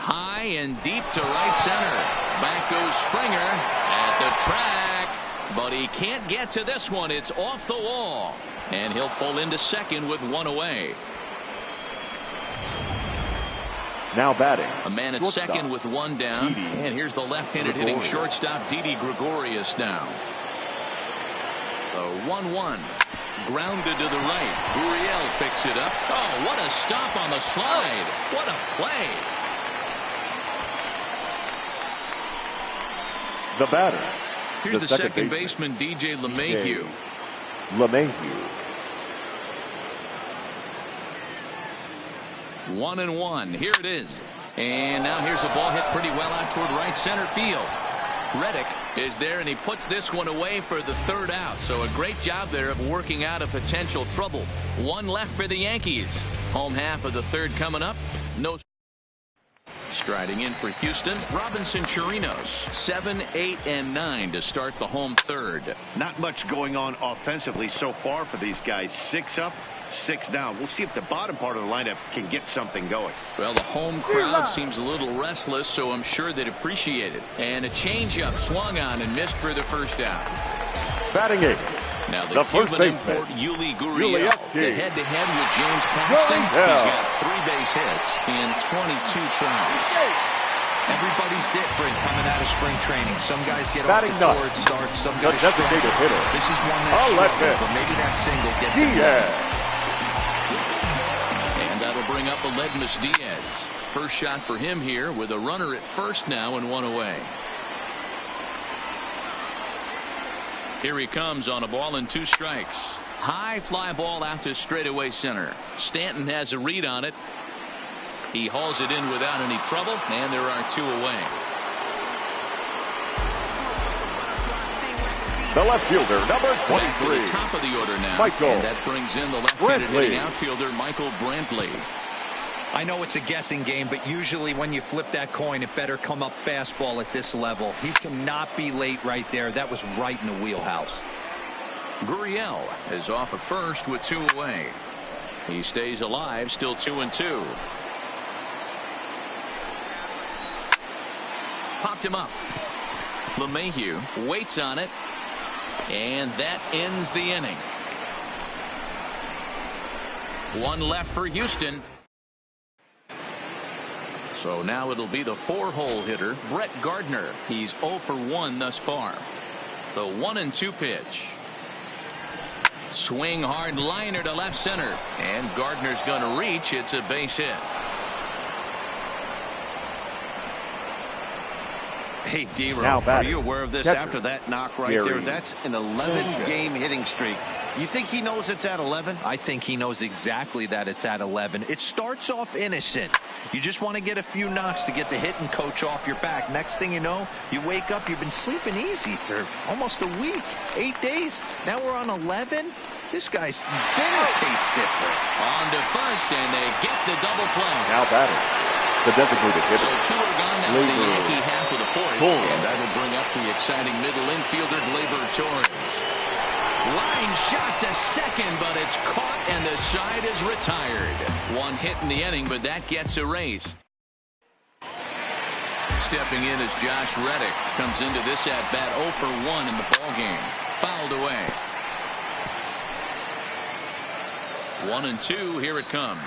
high and deep to right center. Back goes Springer at the track, but he can't get to this one. It's off the wall, and he'll pull into second with one away. Now batting, a man at second with one down, and here's the left-handed hitting shortstop Didi Gregorius now. The 1-1. Grounded to the right. Gurriel picks it up. Oh, what a stop on the slide. What a play. The batter. Here's the second baseman, DJ LeMahieu. 1-1. Here it is. And now here's a ball hit pretty well out toward right center field. Reddick is there, and he puts this one away for the third out. So a great job there of working out a potential trouble. One left for the Yankees. Home half of the third coming up. No. Striding in for Houston, Robinson Chirinos. 7, 8, and 9 to start the home third. Not much going on offensively so far for these guys. 6 up, 6 down. We'll see if the bottom part of the lineup can get something going. Well, the home crowd seems a little restless, so I'm sure they'd appreciate it. And a changeup swung on and missed for the first out. Batting eighth. Now the Cuban import Yuli Gurriel. The head-to-head with James Paxton. He's got 3 base hits in 22 tries. Everybody's different coming out of spring training. Some guys get off to torrid starts. Some guys struggle. This is one that struggles, but maybe that single gets him. And that'll bring up Aledmus Diaz. First shot for him here with a runner at first now and one away. Here he comes on a ball and 2 strikes. High fly ball out to straightaway center. Stanton has a read on it. He hauls it in without any trouble, and there are 2 away. The left fielder, number 23. Back to the top of the order now. And that brings in the left-handed hitting outfielder Michael Brantley. I know it's a guessing game, but usually when you flip that coin, it better come up fastball at this level. He cannot be late right there. That was right in the wheelhouse. Gurriel is off at first with 2 away. He stays alive, still 2-2. Popped him up. LeMahieu waits on it, and that ends the inning. 1 left for Houston. So now it'll be the 4-hole hitter, Brett Gardner. He's 0 for 1 thus far. The 1-2 pitch. Swing hard liner to left center. And Gardner's going to reach. It's a base hit. Hey, D-Row, are you aware of this? After that knock right there, that's an 11-game hitting streak. You think he knows it's at 11? I think he knows exactly that it's at 11. It starts off innocent. You just want to get a few knocks to get the hitting coach off your back. Next thing you know, you wake up, you've been sleeping easy for almost a week, 8 days. Now we're on 11. This guy's dinner tastes different. On to first, and they get the double play. Now batting, the designated hitter. So 2 are gone now in the Yankee half of the 4th. And that'll bring up the exciting middle infielder, Gleyber Torres. Line shot to second, but it's caught, and the side is retired. 1 hit in the inning, but that gets erased. Stepping in as Josh Reddick comes into this at-bat 0 for 1 in the ballgame. Fouled away. 1-2, here it comes.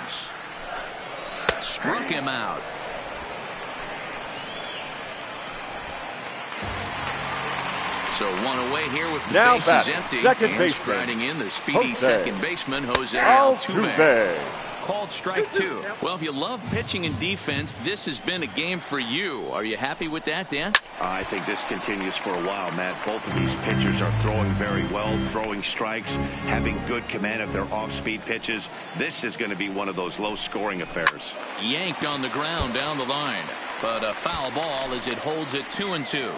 Struck him out. So 1 away here with the bases empty. And striding in the speedy second baseman, Jose Altuve. Called strike 2. Well, if you love pitching and defense, this has been a game for you. Are you happy with that, Dan? I think this continues for a while, Matt. Both of these pitchers are throwing very well, throwing strikes, having good command of their off-speed pitches. This is going to be one of those low-scoring affairs. Yanked on the ground down the line, but a foul ball as it holds it 2-2.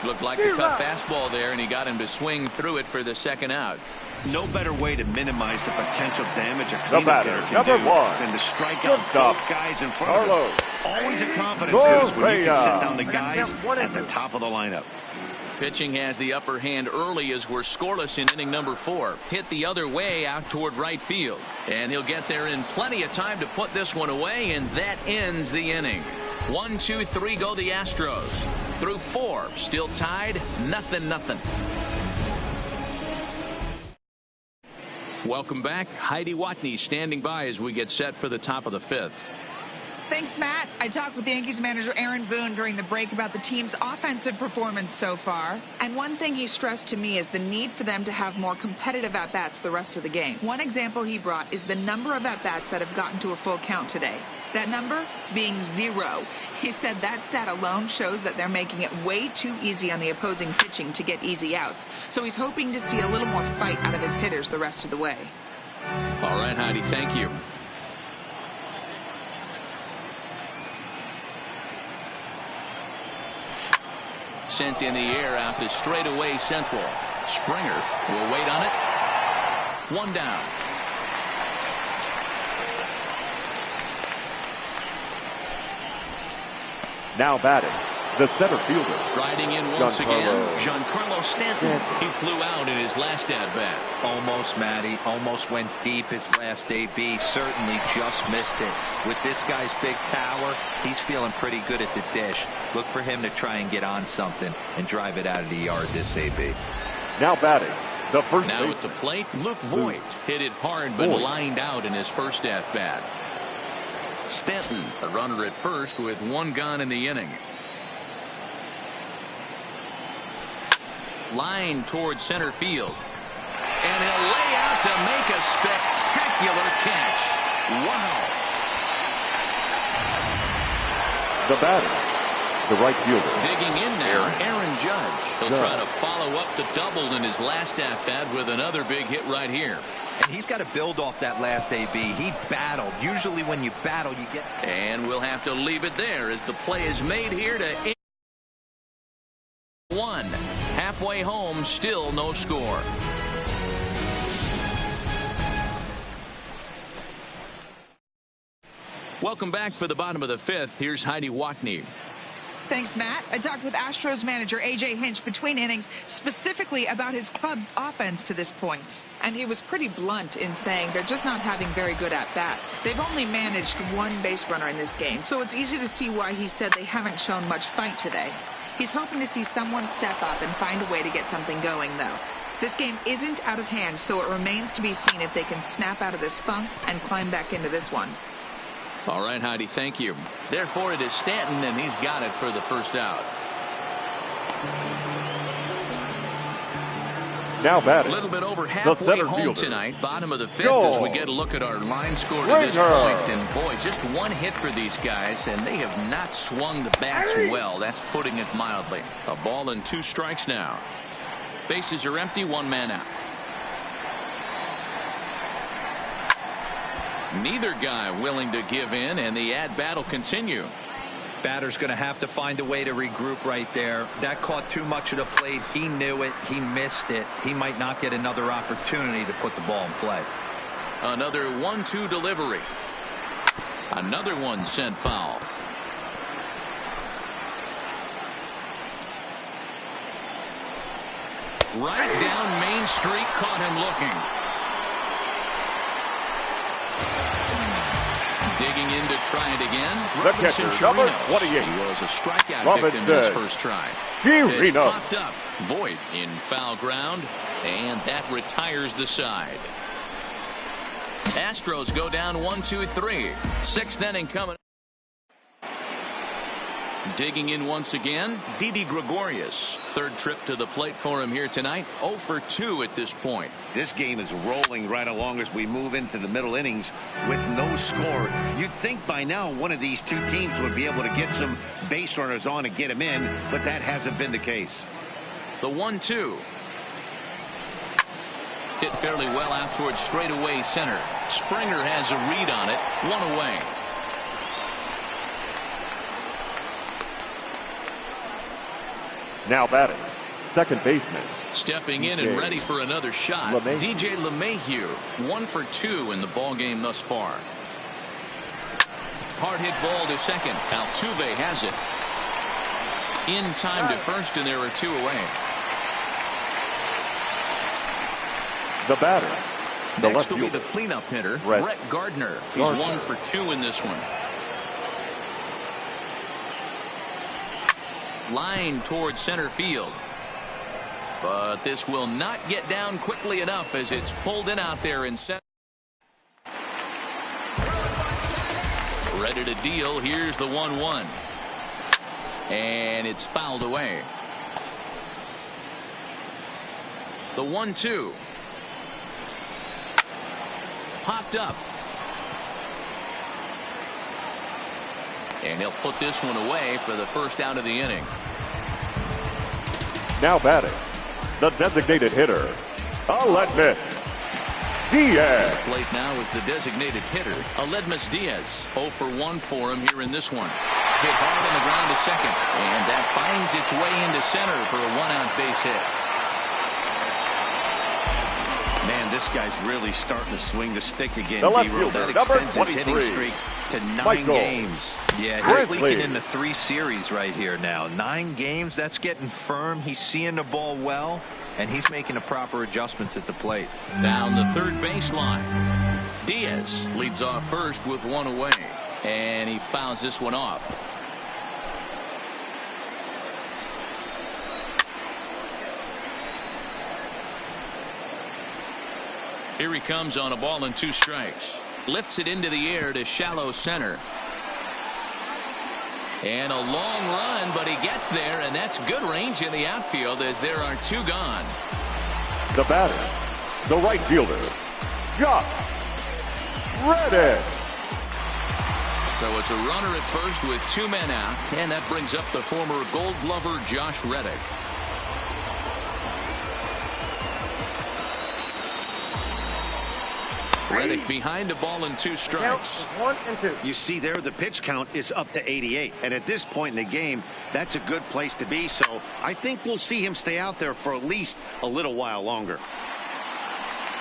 Looked like a cut fastball there, and he got him to swing through it for the second out. No better way to minimize the potential damage a cleanup hitter can do than to strike out both guys in front of him. Always a confidence boost when you can sit down the guys at the top of the lineup. Pitching has the upper hand early as we're scoreless in inning number 4. Hit the other way out toward right field. And he'll get there in plenty of time to put this one away, and that ends the inning. 1, 2, 3 go the Astros. Through 4, still tied, 0-0. Welcome back. Heidi Watney standing by as we get set for the top of the 5th. Thanks, Matt. I talked with Yankees manager Aaron Boone during the break about the team's offensive performance so far. And one thing he stressed to me is the need for them to have more competitive at-bats the rest of the game. One example he brought is the number of at-bats that have gotten to a full count today. That number being 0. He said that stat alone shows that they're making it way too easy on the opposing pitching to get easy outs. So he's hoping to see a little more fight out of his hitters the rest of the way. All right, Heidi, thank you. Sent in the air out to straightaway central. Springer will wait on it. 1 down. Now batting, the center fielder. Striding in once again, Giancarlo Stanton. He flew out in his last at-bat. Almost, Matty. Almost went deep his last AB. Certainly just missed it. With this guy's big power, he's feeling pretty good at the dish. Look for him to try and get on something and drive it out of the yard this AB. Now batting, the first Now baseman. at the plate, Luke Voigt. Hit it hard but lined out in his first at-bat. Stanton, a runner at first with 1 gone in the inning. Line towards center field. And he'll lay out to make a spectacular catch. Wow. The batter, the right fielder. Digging in now, Aaron Judge. He'll try to follow up the double in his last at-bat with another big hit right here. And he's got to build off that last AB. He battled. Usually when you battle, you get... And we'll have to leave it there as the play is made here to 1. Halfway home, still no score. Welcome back for the bottom of the 5th. Here's Heidi Watney. Thanks, Matt. I talked with Astros manager A.J. Hinch between innings specifically about his club's offense to this point. And he was pretty blunt in saying they're just not having very good at-bats. They've only managed 1 base runner in this game, so it's easy to see why he said they haven't shown much fight today. He's hoping to see someone step up and find a way to get something going, though. This game isn't out of hand, so it remains to be seen if they can snap out of this funk and climb back into this one. All right, Heidi, thank you. Therefore, it is Stanton, and he's got it for the first out. Now batting, A little bit over halfway home fielder. tonight. Bottom of the 5th as we get a look at our line score to this point. And, boy, just 1 hit for these guys, and they have not swung the bats well. That's putting it mildly. A ball and 2 strikes now. Bases are empty, 1 man out. Neither guy willing to give in, and the at-bat will continue. Batter's going to have to find a way to regroup right there. That caught too much of the plate. He knew it. He missed it. He might not get another opportunity to put the ball in play. Another 1-2 delivery. Another one sent foul. Right down Main Street, caught him looking. Digging in to try it again. The catcher, number 28. He was a strikeout victim in his first try. Pitch popped up. Voigt in foul ground, and that retires the side. Astros go down 1-2-3. 6th inning coming. Digging in once again, Didi Gregorius. 3rd trip to the plate for him here tonight. 0 for 2 at this point. This game is rolling right along as we move into the middle innings with no score. You'd think by now one of these 2 teams would be able to get some base runners on and get them in, but that hasn't been the case. The 1-2. Hit fairly well out towards straightaway center. Springer has a read on it. 1 away. Now batting, second baseman. Stepping in and ready for another shot. DJ LeMahieu, 1 for 2 in the ball game thus far. Hard hit ball to second. Altuve has it. In time to first, and there are 2 away. The batter, the Next left will be fielder. the cleanup hitter, Brett Brett Gardner. He's Gardner. 1 for 2 in this one. Line towards center field. But this will not get down quickly enough as it's pulled in out there in center. Ready to deal. Here's the 1-1. And it's fouled away. The 1-2. Popped up. And he'll put this one away for the first out of the inning. Now batting, the designated hitter, Aledmys Diaz. The plate now is the designated hitter, Aledmys Diaz. 0 for 1 for him here in this one. Hit hard on the ground to second. And that finds its way into center for a 1-out base hit. Man, this guy's really starting to swing the stick again. The left D-Roll. fielder, That number extends his hitting 23, streak to 9 Michael games. Yeah, he's Grizzly. leaking into 3 series right here now. 9 games, that's getting firm. He's seeing the ball well, and he's making the proper adjustments at the plate. Down the third baseline. Diaz leads off first with 1 away. And he fouls this one off. Here he comes on a ball and 2 strikes. Lifts it into the air to shallow center. And a long run, but he gets there, and that's good range in the outfield as there are 2 gone. The batter, the right fielder, Josh Reddick. So it's a runner at first with 2 men out, and that brings up the former Gold Glover Josh Reddick. Reddick behind a ball and 2 strikes. 1 and 2. You see there, the pitch count is up to 88. And at this point in the game, that's a good place to be. So I think we'll see him stay out there for at least a little while longer.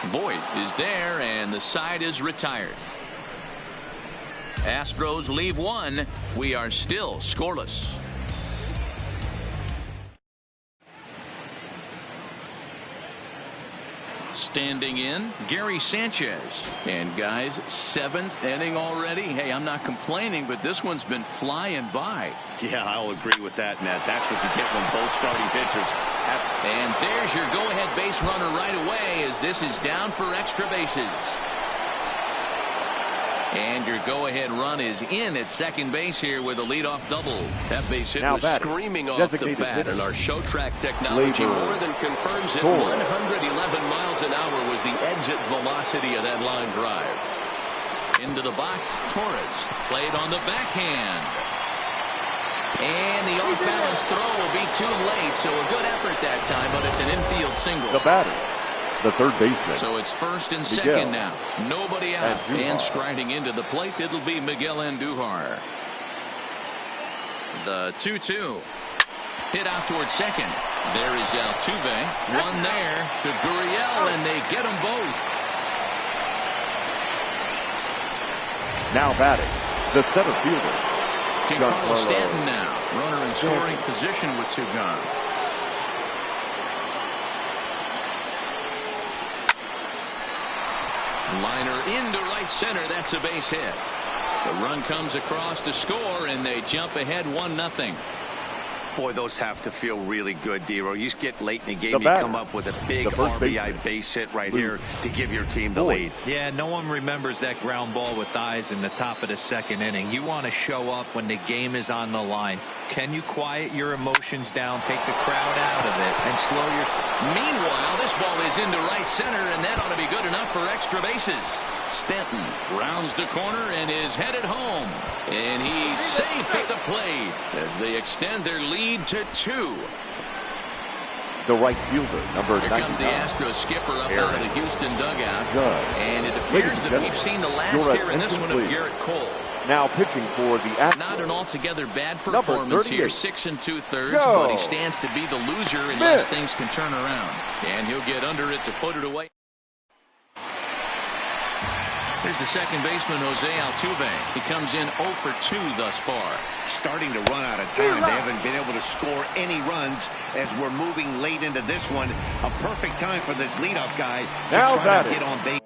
Voit is there, and the side is retired. Astros leave 1. We are still scoreless. Standing in, Gary Sanchez. And guys, 7th inning already. Hey, I'm not complaining, but this one's been flying by. Yeah, I'll agree with that, Matt. That's what you get when both starting pitchers have. And there's your go-ahead base runner right away as this is down for extra bases. And your go-ahead run is in at second base here with a leadoff double. That base hit Now was batting, screaming off the designated bat, hitter, and our show track technology Labor. more than confirms it. Torres. 111 miles an hour was the exit velocity of that line drive. Into the box, Torres played on the backhand. And the off-balance throw will be too late, so a good effort that time, but it's an infield single. The batter, the third baseman. So it's first and Miguel second now. Nobody out. Andujar. And striding into the plate, it'll be Miguel Andujar. The 2-2. Hit out towards second. There is Altuve. One there to Gurriel, and they get them both. Now batting, the center fielder, Giancarlo Stanton now. Runner in scoring position with 2 gone. Liner into right center. That's a base hit. The run comes across to score, and they jump ahead 1-0. Boy, those have to feel really good, D-Roll. You get late in the game, The you batter, come up with a big the first RBI baseman, base hit right Luke here to give your team the Voit. lead. Yeah, no one remembers that ground ball with eyes in the top of the second inning. You want to show up when the game is on the line. Can you quiet your emotions down, take the crowd out of it, and slow your... Meanwhile, this ball is into right center, and that ought to be good enough for extra bases. Stanton rounds the corner and is headed home. And he's safe at the plate as they extend their lead to 2. the right fielder, number 99. Here comes the Astros skipper up out of the Houston dugout. Good. And it Ladies appears and that we've gentlemen, seen the last your here in this one of attention, Garrett Cole. Now pitching for the Astros. Not an altogether bad Number performance here, 38. 6 2/3, Go. but he stands to be the loser unless things can turn around. And he'll get under it to put it away. Here's the second baseman, Jose Altuve. He comes in 0 for 2 thus far. Starting to run out of time. They haven't been able to score any runs as we're moving late into this one. A perfect time for this leadoff guy to try to get on base.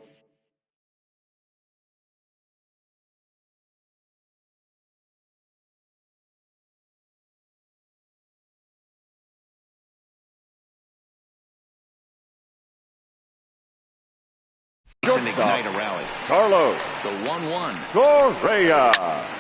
And ignite a rally. Carlos. The 1-1. Correa.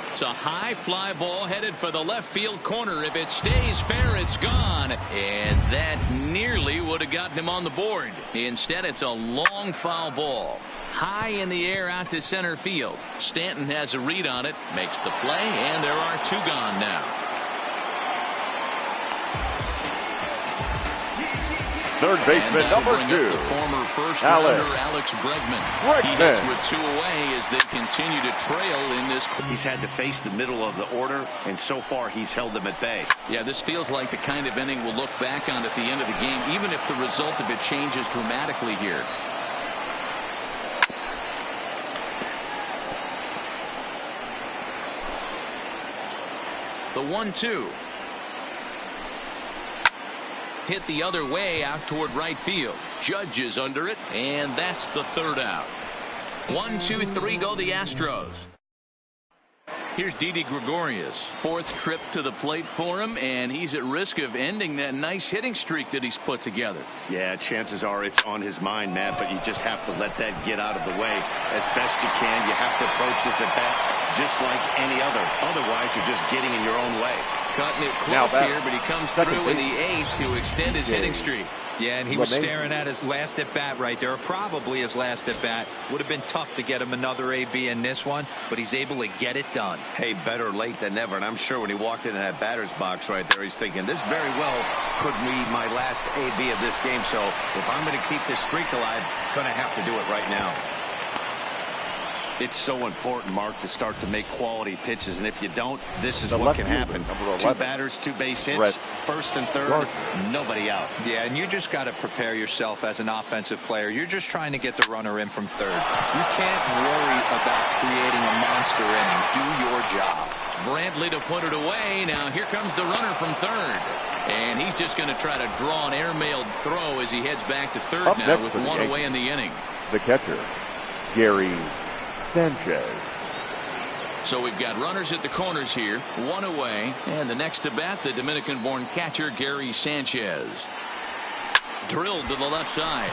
It's a high fly ball headed for the left field corner. If it stays fair, it's gone. And that nearly would have gotten him on the board. Instead, it's a long foul ball. High in the air out to center field. Stanton has a read on it, makes the play, and there are 2 gone now. Third baseman, number 2. The former first rounder, Alex Bregman. He hits with 2 away as they continue to trail in this. He's had to face the middle of the order, and so far he's held them at bay. Yeah, this feels like the kind of inning we'll look back on at the end of the game, even if the result of it changes dramatically here. The 1-2. Hit the other way out toward right field. Judge is under it, and that's the 3rd out. 1, 2, 3 go the Astros. Here's Didi Gregorius. 4th trip to the plate for him, and he's at risk of ending that nice hitting streak that he's put together. Yeah, chances are it's on his mind, Matt, but you just have to let that get out of the way as best you can. You have to approach this at bat just like any other. Otherwise, you're just getting in your own way. Cutting it close here, but he comes through in the 8th to extend his hitting streak. Yeah, and he was staring at his last at-bat right there, or probably his last at-bat. Would have been tough to get him another AB in this one, but he's able to get it done. Hey, better late than never, and I'm sure when he walked into that batter's box right there, he's thinking, this very well could be my last AB of this game, so if I'm going to keep this streak alive, going to have to do it right now. It's so important, Mark, to start to make quality pitches, and if you don't, this is what can happen. 2 batters, 2 base hits, first and third, nobody out. Yeah, and you just got to prepare yourself as an offensive player. You're just trying to get the runner in from third. You can't worry about creating a monster inning. Do your job. Brantley to put it away. Now here comes the runner from third. And he's just going to try to draw an airmailed throw as he heads back to third now with 1 away in the inning. The catcher, Gary Sanchez. So we've got runners at the corners here, 1 away, and the next to bat, the Dominican-born catcher Gary Sanchez. Drilled to the left side,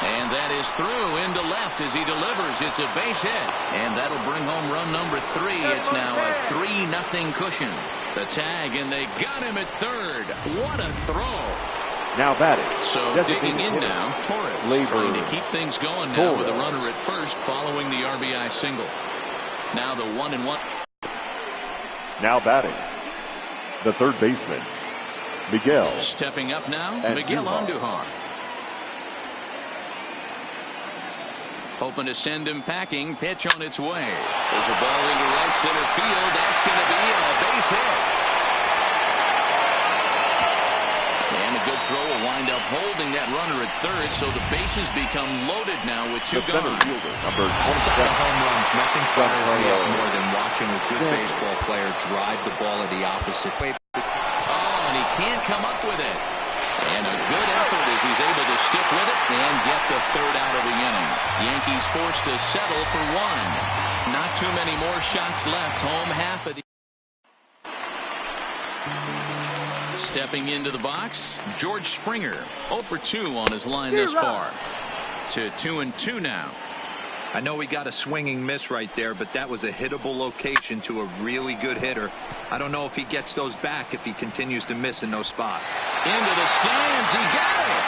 and that is through into left as he delivers. It's a base hit, and that'll bring home run number 3. It's now a 3-0 cushion. The tag, and they got him at third. What a throw! Now batting. So digging in now, Torres trying to keep things going now with a runner at first following the RBI single. Now the 1-1. Now batting. The third baseman, Miguel. Stepping up now, Miguel Andujar. Hoping to send him packing. Pitch on its way. There's a ball into right center field. That's going to be a base hit. And a good throw will wind up holding that runner at third, so the bases become loaded now with 2 gone. Number 27. Home runs, nothing fires me up more than watching a good baseball player drive the ball at the opposite way. Oh, and he can't come up with it. And a good effort as he's able to stick with it and get the 3rd out of the inning. Yankees forced to settle for 1. Not too many more shots left. Home half of the. Stepping into the box, George Springer, 0 for 2 on his line thus far. To 2-2 now. I know he got a swinging miss right there, but that was a hittable location to a really good hitter. I don't know if he gets those back if he continues to miss in those spots. Into the stands, he got it.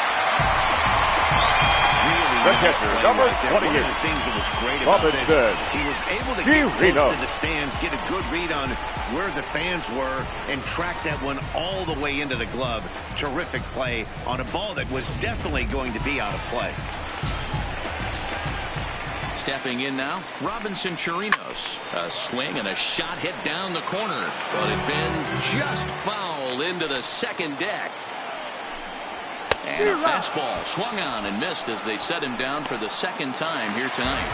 The catcher, number 28. One of the things that was great about this, he was able to get close to the stands, get a good read on where the fans were, and track that one all the way into the glove. Terrific play on a ball that was definitely going to be out of play. Stepping in now, Robinson Chirinos. A swing and a shot hit down the corner, but it bends just foul into the second deck. And a fastball swung on and missed as they set him down for the 2nd time here tonight.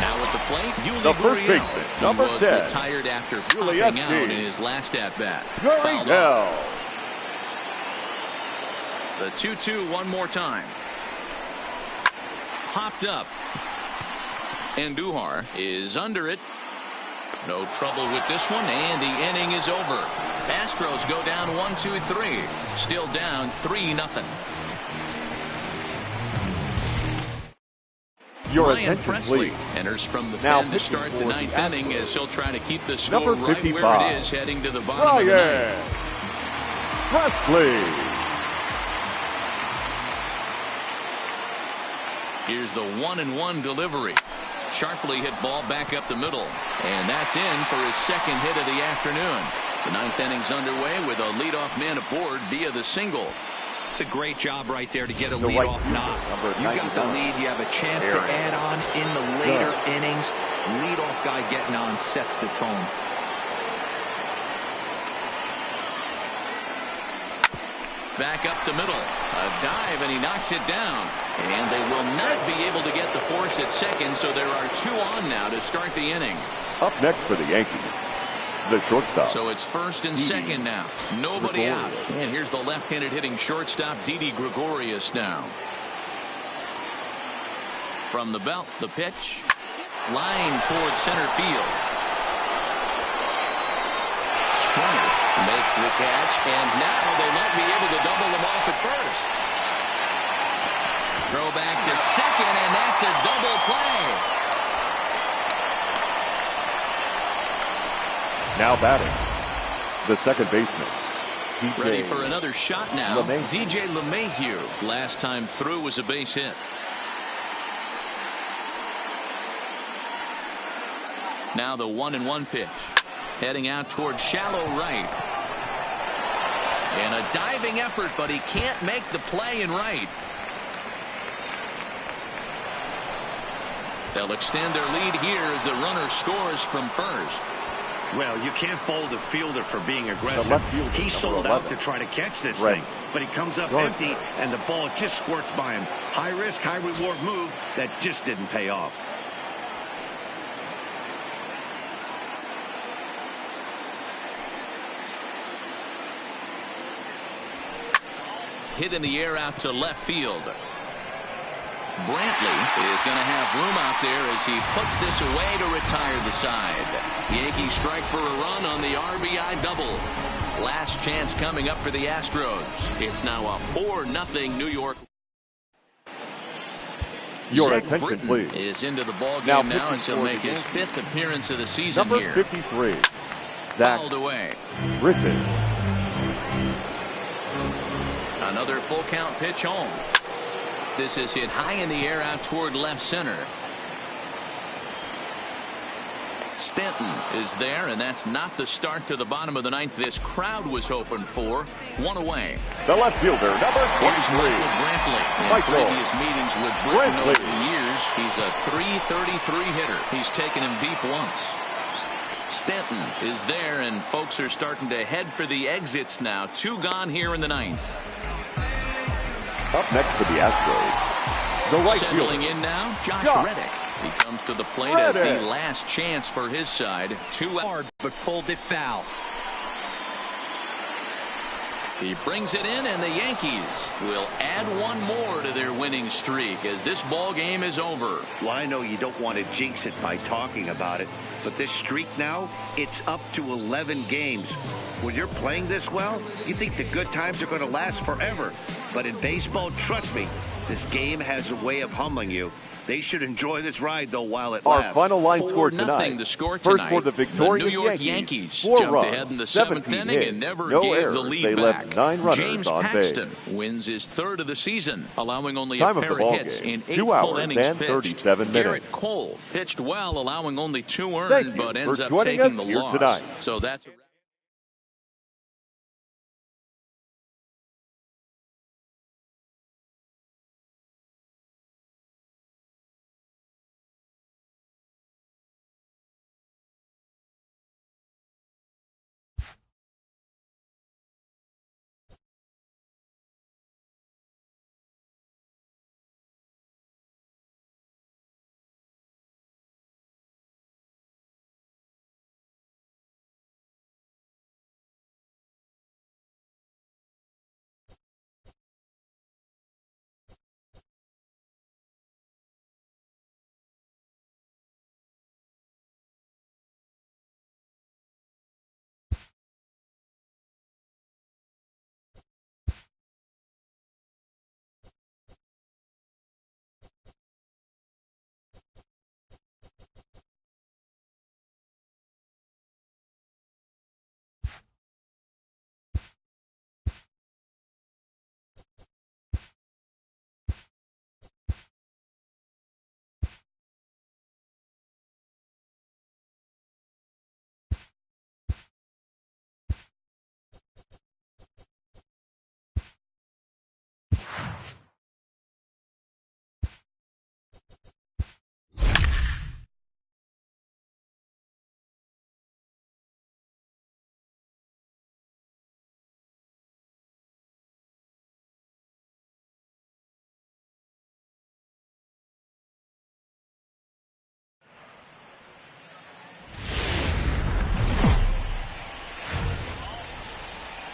Now at the plate, The first Gurriel, baseman, who number was 10, retired after Julius popping out in his last at-bat. Gurriel. The 2-2 one more time. Popped up. And Duhar is under it. No trouble with this one, and the inning is over. Astros go down 1-2-3. Still down 3-0. Your Ryan attention, Presley please. enters from the Now pen to start the pitching for ninth the inning Astros, as he'll try to keep the score number right 55, where it is heading to the bottom of the Ryan ninth. Presley. Here's the 1-1 delivery. Sharply hit ball back up the middle. And that's in for his second hit of the afternoon. The ninth inning's underway with a leadoff man aboard via the single. It's a great job right there to get a The leadoff right knock. number You got the 99. lead. You have a chance to add on in the later innings. Leadoff guy getting on sets the tone. Back up the middle. A dive, and he knocks it down. And they will not be able to get the force at second, so there are two on now to start the inning. Up next for the Yankees, the shortstop. So it's first and second now. Nobody out. And here's the left-handed hitting shortstop, Didi Gregorius now. From the belt, the pitch. Line towards center field. Springer makes the catch, and now they might be able to double them off at first. Throw back to second, and that's a double play. Now batting, the second baseman. DJ Ready for another shot now. LeMahieu. DJ LeMahieu. Last time through was a base hit. Now the 1-1 pitch. Heading out towards shallow right. And a diving effort, but he can't make the play in right. They'll extend their lead here as the runner scores from first. Well, you can't fault the fielder for being The aggressive. left fielder, He number sold out 11. to try to catch this Right. thing, but he comes up Good. empty, and the ball just squirts by him. High risk, high reward move that just didn't pay off. Hit in the air out to left field. Brantley is going to have room out there as he puts this away to retire the side. Yankees strike for a run on the RBI double. Last chance coming up for the Astros. It's now a 4-0 New York. Your Zach attention, Britton please. is into the ball Now game now pitching as he'll for make the his Yankees, fifth appearance of the season number here. 53, Zach Fouled away. Britton. Another full count pitch home. This is hit high in the air out toward left center. Stanton is there, and that's not the start to the bottom of the ninth this crowd was hoping for. One away. The left fielder, number Here's 23. Michael Brantley. In Michael previous meetings with Britton over Brantley. the years, he's a .333 hitter. He's taken him deep once. Stanton is there, and folks are starting to head for the exits now. Two gone here in the ninth. Up next for the Astros, the right Settling fielder, in now, Josh Josh Reddick. He comes to the plate as Reddick. the last chance for his side. Two out. Hard, but pulled it foul. He brings it in, and the Yankees will add one more to their winning streak as this ball game is over. Well, I know you don't want to jinx it by talking about it, but this streak now, it's up to 11 games. When you're playing this well, you think the good times are going to last forever. But in baseball, trust me, this game has a way of humbling you. They should enjoy this ride, though, while it Our lasts. final line score 4-0 tonight. the score First tonight. for the victorious New York Yankees, 4 4 jumped runs, ahead in the seventh 17 inning hits, and never no gave errors. the lead They back. left 9 runners James on base. Paxton wins his third of the season, allowing only Time a of the pair ball of hits game, in 8 2 full hours innings and pitched. 37 minutes. Garrett Cole pitched well, allowing only 2 Thank earned, you but for ends up joining taking us the here loss. tonight. So that's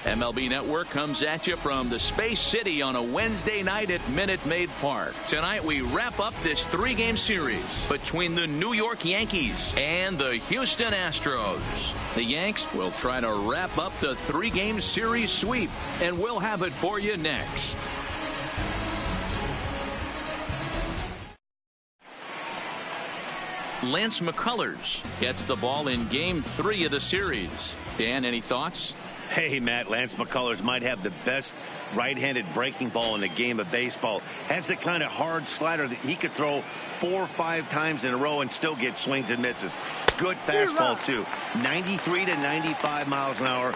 MLB Network comes at you from the Space City on a Wednesday night at Minute Maid Park. Tonight we wrap up this 3-game series between the New York Yankees and the Houston Astros. The Yanks will try to wrap up the 3-game series sweep, and we'll have it for you next. Lance McCullers gets the ball in Game 3 of the series. Dan, any thoughts? Hey, Matt, Lance McCullers might have the best right-handed breaking ball in the game of baseball. Has the kind of hard slider that he could throw 4 or 5 times in a row and still get swings and misses. Good fastball, too. 93 to 95 miles an hour.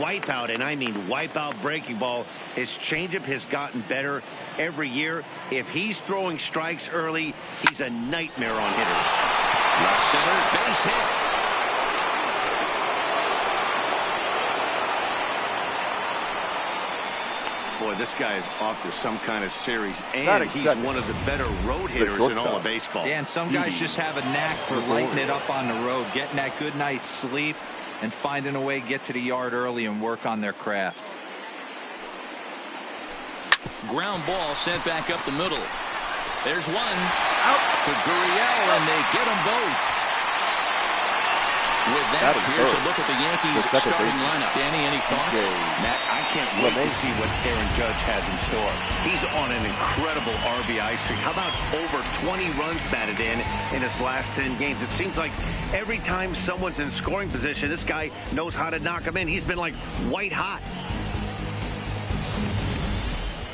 Wipeout, and I mean wipeout breaking ball. His changeup has gotten better every year. If he's throwing strikes early, he's a nightmare on hitters. Left center, base hit. Boy, this guy is off to some kind of series, and he's one of the better road hitters in all of baseball. Yeah, and some guys just have a knack for lighting it up on the road, getting that good night's sleep, and finding a way to get to the yard early and work on their craft. Ground ball sent back up the middle. There's one out to Gurriel, and they get them both. With that, here's a look at the Yankees starting lineup. Danny, any thoughts? Matt, I can't wait to see what Aaron Judge has in store. He's on an incredible RBI streak. How about over 20 runs batted in his last 10 games? It seems like every time someone's in scoring position, this guy knows how to knock them in. He's been like white hot.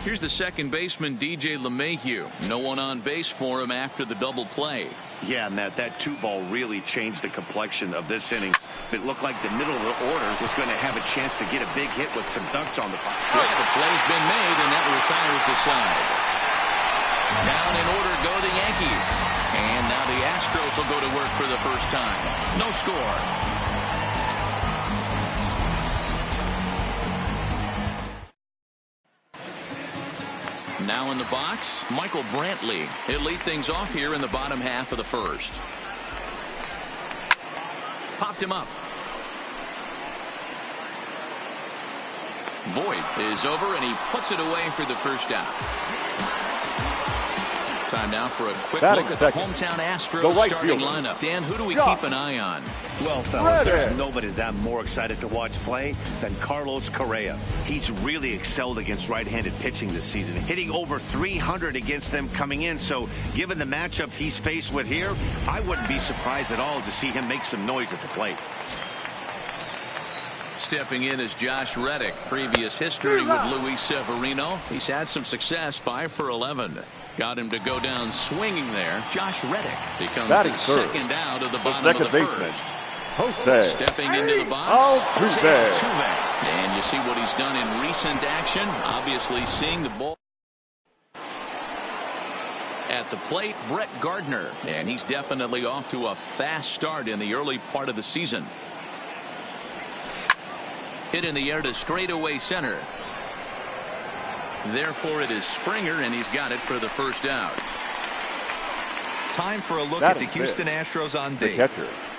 Here's the second baseman, DJ LeMahieu. No one on base for him after the double play. Yeah, Matt, that 2-ball really changed the complexion of this inning. It looked like the middle of the order was going to have a chance to get a big hit with some ducks on the field. The play's been made, and that retires the side. Down in order go the Yankees. And now the Astros will go to work for the first time. No score. Now in the box, Michael Brantley. He'll lead things off here in the bottom half of the first. Popped him up. Voit is over, and he puts it away for the first out. Time now for a quick look at the hometown Astros starting lineup. Dan, who do we keep an eye on? Well, fellas, there's nobody that I'm more excited to watch play than Carlos Correa. He's really excelled against right-handed pitching this season, hitting over 300 against them coming in. So given the matchup he's faced with here, I wouldn't be surprised at all to see him make some noise at the plate. Stepping in is Josh Reddick. Previous history with Luis Severino. He's had some success, 5 for 11. Got him to go down swinging there. Josh Reddick becomes the second out of the bottom of the first. Stepping into the box, Jose Altuve. And you see what he's done in recent action. Obviously seeing the ball. At the plate, Brett Gardner. And he's definitely off to a fast start in the early part of the season. Hit in the air to straightaway center. Therefore, it is Springer, and he's got it for the first out. Time for a look at the Houston Astros on day.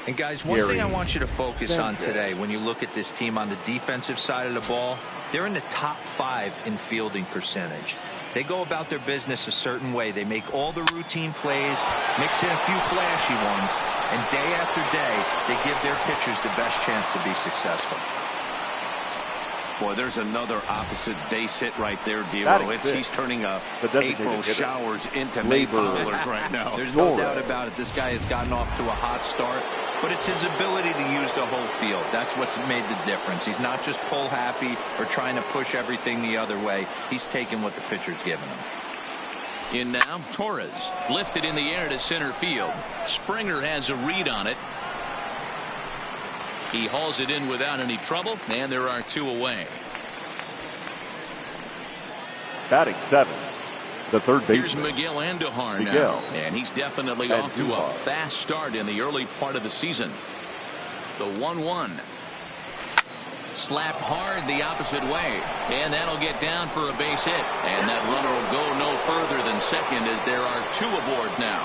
And guys, one thing I want you to focus on today when you look at this team on the defensive side of the ball, they're in the top 5 in fielding percentage. They go about their business a certain way. They make all the routine plays, mix in a few flashy ones, and day after day, they give their pitchers the best chance to be successful. Boy, there's another opposite base hit right there, D'Lo. He's turning April showers into May bowlers right now. There's no doubt about it. This guy has gotten off to a hot start, but it's his ability to use the whole field. That's what's made the difference. He's not just pull happy or trying to push everything the other way. He's taking what the pitcher's giving him. In now, Torres lifted in the air to center field. Springer has a read on it. He hauls it in without any trouble, and there are 2 away. Batting 7, the third baseman. Here's Miguel Andujar now, and he's definitely off to a fast start in the early part of the season. The 1-1. Slapped hard the opposite way, and that'll get down for a base hit. And that runner will go no further than second as there are 2 aboard now.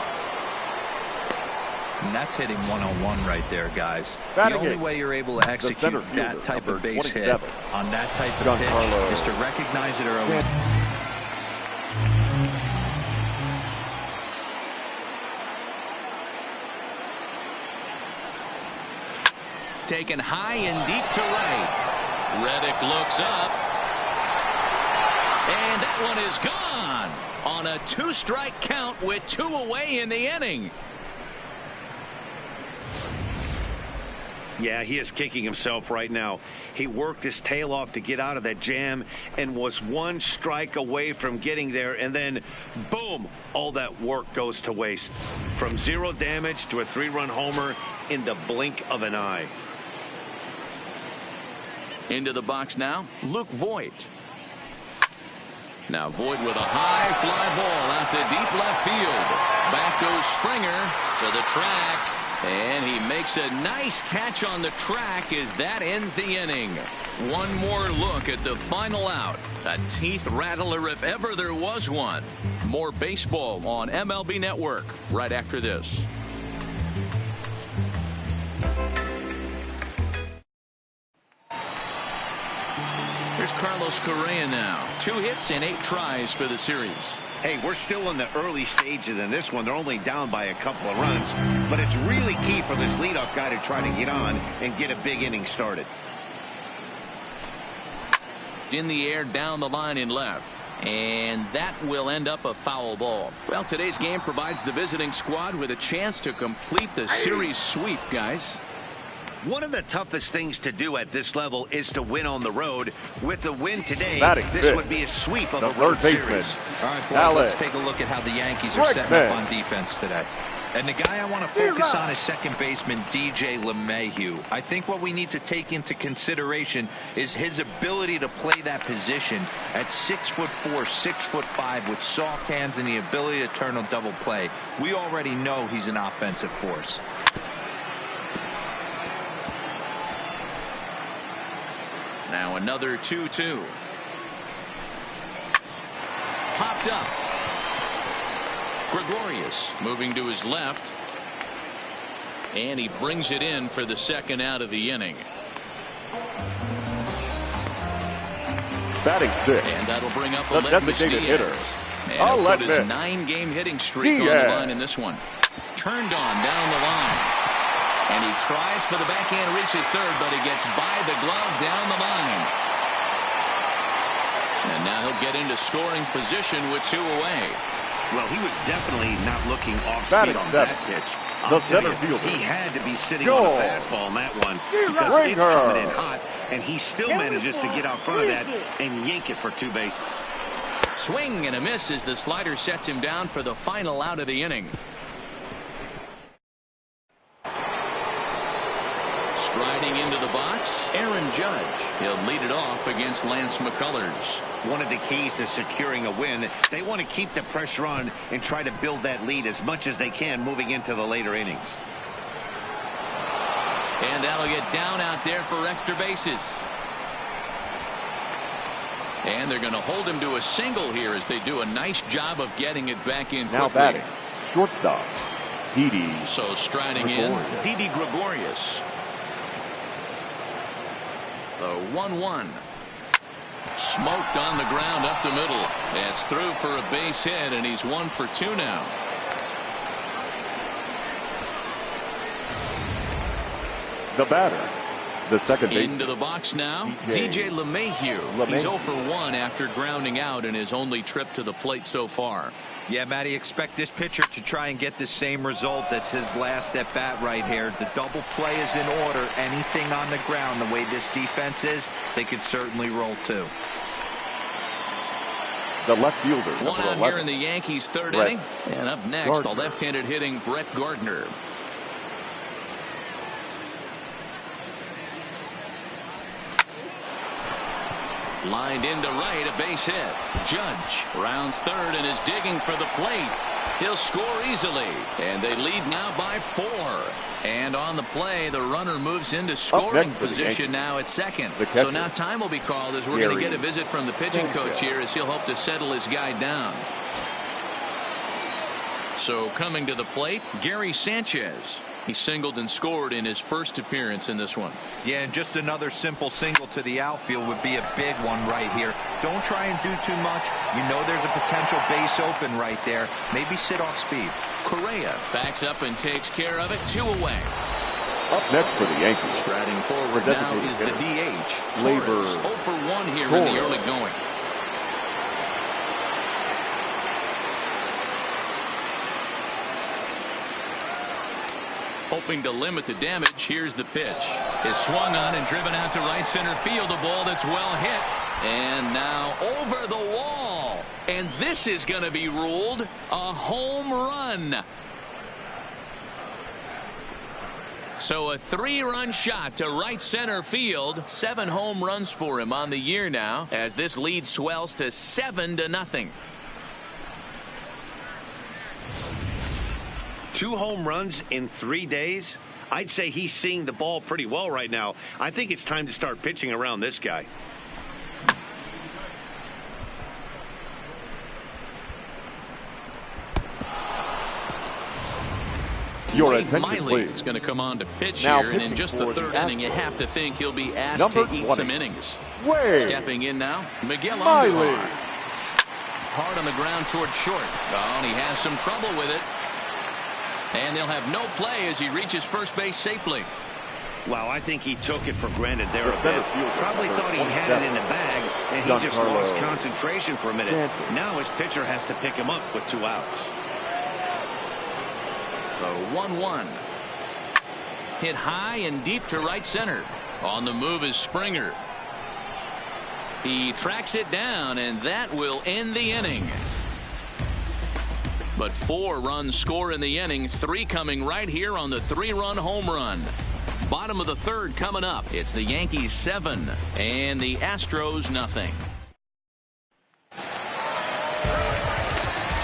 And that's hitting one-on-one right there, guys. Batting the only it. way you're able to execute that type of base hit on that type of pitch is to recognize it early. Taken high and deep to right. Reddick looks up. And that one is gone on a 2-strike count with 2 away in the inning. Yeah, he is kicking himself right now. He worked his tail off to get out of that jam and was 1 strike away from getting there, and then boom, all that work goes to waste. From 0 damage to a 3-run homer in the blink of an eye. Into the box now, Luke Voigt. Now Voigt with a high fly ball out to deep left field. Back goes Springer to the track, and he makes a nice catch on the track as that ends the inning. One more look at the final out. A teeth rattler if ever there was one. More baseball on MLB Network right after this. Here's Carlos Correa now. 2 hits and 8 tries for the series. Hey, we're still in the early stages in this one. They're only down by a couple of runs, but it's really key for this leadoff guy to try to get on and get a big inning started. In the air down the line in left, and that will end up a foul ball. Well, today's game provides the visiting squad with a chance to complete the series sweep, guys. One of the toughest things to do at this level is to win on the road. With the win today, this would be a sweep of a road series. All right, boys, let's take a look at how the Yankees are setting up on defense today. And the guy I want to focus on is second baseman DJ LeMahieu. I think what we need to take into consideration is his ability to play that position at 6'4", 6'5", with soft hands and the ability to turn a double play. We already know he's an offensive force. Now another 2-2. Popped up. Gregorius moving to his left. And he brings it in for the second out of the inning. Batting 6. And that'll bring up the designated hitter. And he'll put his 9-game hitting streak on the line in this one. Turned on down the line. And he tries for the backhand reach at third, but he gets by the glove down the line. And now he'll get into scoring position with 2 away. Well, he was definitely not looking off speed on that pitch. The center fielder. He had to be sitting on a fastball on that one because it's coming in hot, and he still manages to get out front of that and yank it for 2 bases. Swing and a miss as the slider sets him down for the final out of the inning. Striding into the box, Aaron Judge. He'll lead it off against Lance McCullers. One of the keys to securing a win, they want to keep the pressure on and try to build that lead as much as they can moving into the later innings. And that'll get down out there for extra bases. And they're going to hold him to a single here as they do a nice job of getting it back in quickly. Now batting, shortstop, Didi. So striding in, Didi Gregorius. The 1-1. Smoked on the ground up the middle. It's through for a base hit, and he's 1 for 2 now. The batter, the second baseman. Into the box now, DJ LeMahieu. He's 0 for 1 after grounding out in his only trip to the plate so far. Yeah, Matty, expect this pitcher to try and get the same result. That's his last at bat right here. The double play is in order. Anything on the ground, the way this defense is, they could certainly roll too. The left fielder, one out here in the Yankees' third inning. And up next, the left-handed hitting Brett Gardner. Lined into right, a base hit. Judge rounds third and is digging for the plate. He'll score easily, and they lead now by 4. And on the play, the runner moves into scoring position now at second. So now time will be called as we're going to get a visit from the pitching coach here as he'll hope to settle his guy down. So coming to the plate, Gary Sanchez. He singled and scored in his first appearance in this one. Yeah, and just another simple single to the outfield would be a big one right here. Don't try and do too much. You know there's a potential base open right there. Maybe sit off speed. Correa backs up and takes care of it. 2 away. Up next for the Yankees. Striding forward now is the DH. Labor. Torres 0 for 1 here in the early going. Hoping to limit the damage. Here's the pitch. Is swung on and driven out to right center field. A ball that's well hit. And now over the wall. And this is going to be ruled a home run. So a 3-run shot to right center field. 7 home runs for him on the year now, as this lead swells to 7-0. 2 home runs in 3 days. I'd say he's seeing the ball pretty well right now. I think it's time to start pitching around this guy. Your Wade attention, Miley please. is going to come on to pitch Now here, and in pitching just the for the 3rd inning, you have to think he'll be asked to eat some innings. Wade Stepping in now, Miguel Miley. Andujar. Hard on the ground towards short. Oh, and he has some trouble with it. And they'll have no play as he reaches first base safely. Wow, I think he took it for granted there a bit. Probably thought he had it in the bag, and he just lost concentration for a minute. Now his pitcher has to pick him up with 2 outs. The 1-1. Hit high and deep to right center. On the move is Springer. He tracks it down, and that will end the inning. But 4 runs score in the inning, 3 coming right here on the 3-run home run. Bottom of the 3rd coming up. It's the Yankees 7 and the Astros nothing.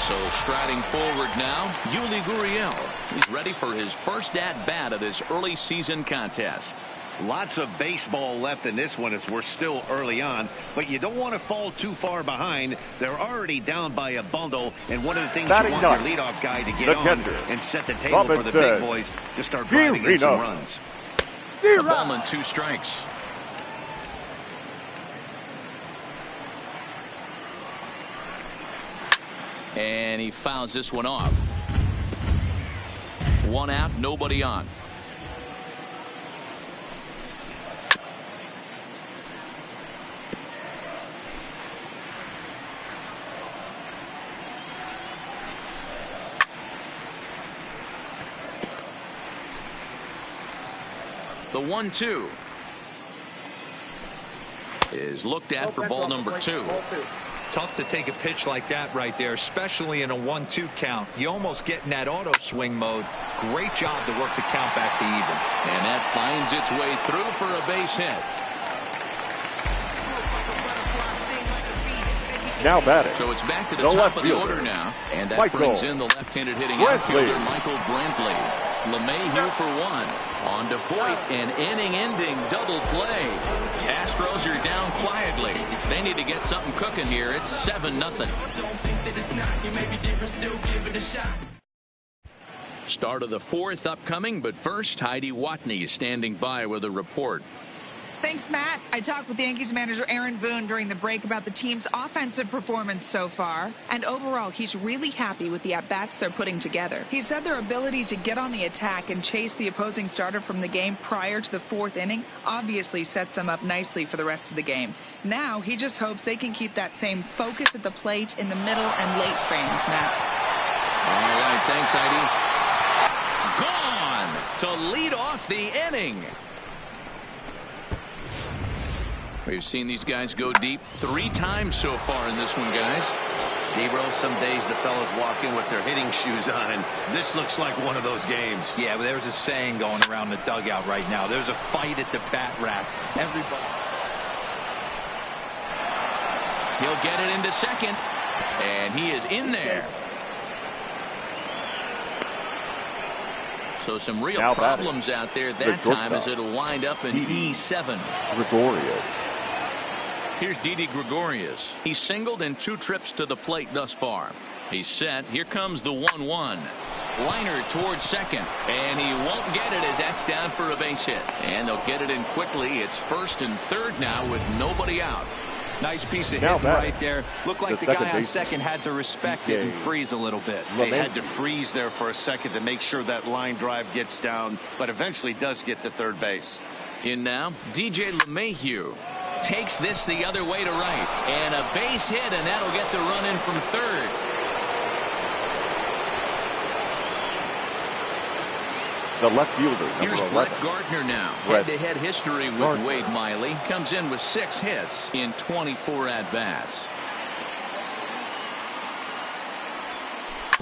So striding forward now, Yuli Gurriel. He's ready for his first at-bat of this early season contest. Lots of baseball left in this one as we're still early on, but you don't want to fall too far behind. They're already down by a bundle, and one of the things you want your leadoff guy to get on and set the table for the big boys to start driving in some runs. The ball and 2 strikes. And he fouls this one off. 1 out, nobody on. The 1-2 is looked at for ball number 2. Tough to take a pitch like that right there, especially in a 1-2 count. You almost get in that auto swing mode. Great job to work the count back to even. And that finds its way through for a base hit. Now batting. So it's back to the top of the order now. And that brings in the left-handed hitting outfielder, Michael Brantley. LeMahieu for 1. On to Voit, an inning-ending double play. Astros are down quietly. They need to get something cooking here. It's 7-0. Start of the 4th upcoming, but first, Heidi Watney is standing by with a report. Thanks, Matt. I talked with Yankees manager Aaron Boone during the break about the team's offensive performance so far. And overall, he's really happy with the at-bats they're putting together. He said their ability to get on the attack and chase the opposing starter from the game prior to the 4th inning obviously sets them up nicely for the rest of the game. Now, he just hopes they can keep that same focus at the plate in the middle and late frames, Matt. All right, thanks, Heidi. Gone to lead off the inning. We've seen these guys go deep 3 times so far in this one, guys. Debro, some days the fellas walk in with their hitting shoes on, and this looks like one of those games. Yeah, but there's a saying going around the dugout right now. There's a fight at the bat rack. Everybody. He'll get it into second, and he is in there. So some real problems out there that time as it'll wind up in E7. Gregorius. Here's Didi Gregorius. He's singled in 2 trips to the plate thus far. He's set. Here comes the 1-1. Liner towards second, and he won't get it as that's down for a base hit. And they'll get it in quickly. It's first and third now with nobody out. Nice piece of hitting right there. Looked like the guy on second had to respect it and freeze a little bit. They had to freeze there for a second to make sure that line drive gets down, but eventually does get to third base. In now, DJ LeMahieu takes this the other way to right. And a base hit, and that'll get the run in from third. The left fielder, Here's number Brett 11. Gardner now. Head-to-head history with Wade Miley. Comes in with 6 hits in 24 at-bats.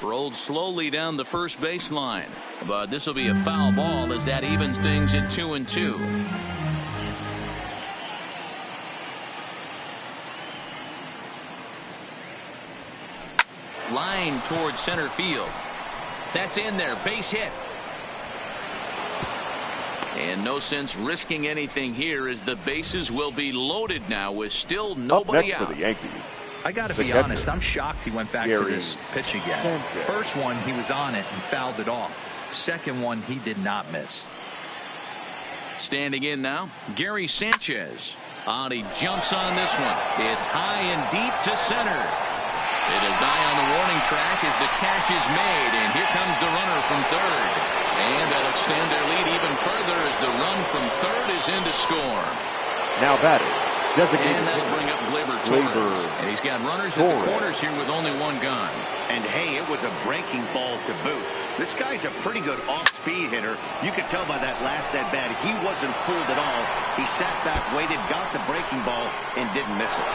Rolled slowly down the first baseline. But this will be a foul ball as that evens things at 2-2. Line towards center field. That's in there. Base hit. And no sense risking anything here as the bases will be loaded now with still nobody out. For the Yankees. I got to be honest, I'm shocked he went back to this pitch again. First one, he was on it and fouled it off. Second one, he did not miss. Standing in now, Gary Sanchez. He jumps on this one. It's high and deep to center. It'll die on the warning track as the catch is made, and here comes the runner from third. And they'll extend their lead even further as the run from third is in to score. Now batting, designated. And that'll bring up Gleyber Torres. And he's got runners at the corners here with only one gone. And hey, it was a breaking ball to boot. This guy's a pretty good off-speed hitter. You could tell by that last at-bat he wasn't fooled at all. He sat back, waited, got the breaking ball, and didn't miss it.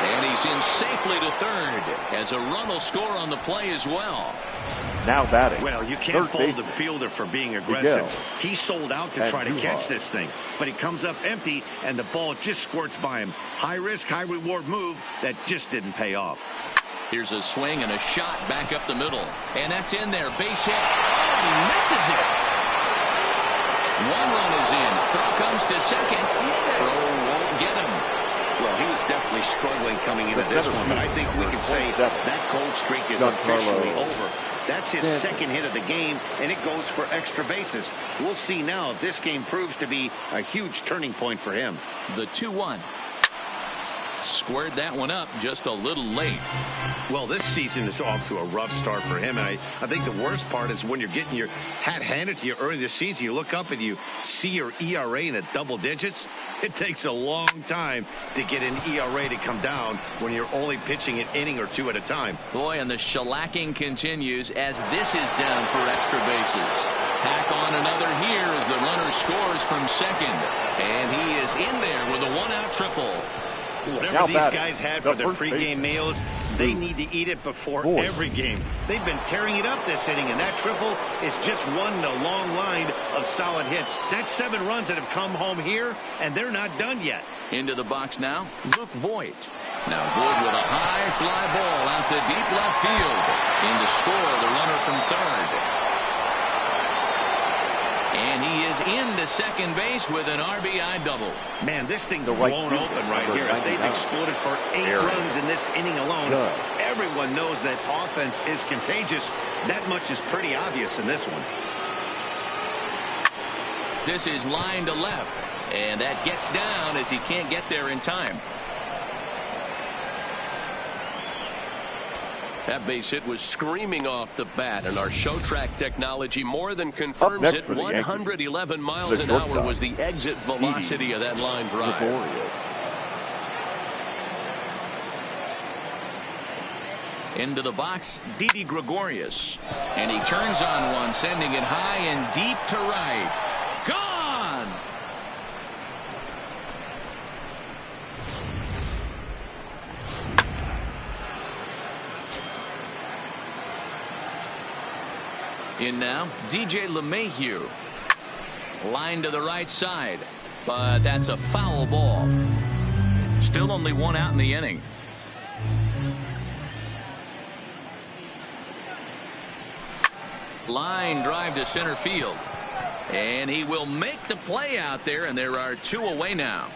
And he's in safely to third as a run will score on the play as well. Now batting. Well, you can't fault the fielder for being aggressive. He sold out to try to catch this thing, but he comes up empty and the ball just squirts by him. High risk, high reward move that just didn't pay off. Here's a swing and a shot back up the middle, and that's in there. Base hit. Oh, he misses it. One run is in. Throw comes to second. Throw won't get him. Well, he was definitely struggling coming into this one, but I think we can say that cold streak is officially over. That's his second hit of the game, and it goes for extra bases. We'll see now if this game proves to be a huge turning point for him. The 2-1. Squared that one up just a little late. Well, this season is off to a rough start for him, and I think the worst part is when you're getting your hat handed to you early this season, you look up and you see your ERA in the double digits. It takes a long time to get an ERA to come down when you're only pitching an inning or two at a time. Boy, and the shellacking continues as this is down for extra bases. Tack on another here as the runner scores from second. And he is in there with a one-out triple. Whatever these guys had for their pregame meals, they need to eat it before every game. They've been tearing it up this inning, and that triple is just one in a long line of solid hits. That's 7 runs that have come home here, and they're not done yet. Into the box now, Luke Voigt. Now Wood with a high fly ball out to deep left field. In to score the runner from third. And he is into second base with an RBI double. Man, this thing's blown open right here as they've exploded for 8 runs in this inning alone. Everyone knows that offense is contagious. That much is pretty obvious in this one. This is line to left, and that gets down as he can't get there in time. That base hit was screaming off the bat, and our show track technology more than confirms it. 111 miles an hour was the exit velocity of that line drive. Into the box, Didi Gregorius. And he turns on one, sending it high and deep to right. Gone! In now, DJ LeMahieu. Line to the right side, but that's a foul ball. Still only one out in the inning. Line drive to center field. And he will make the play out there, and there are 2 away now.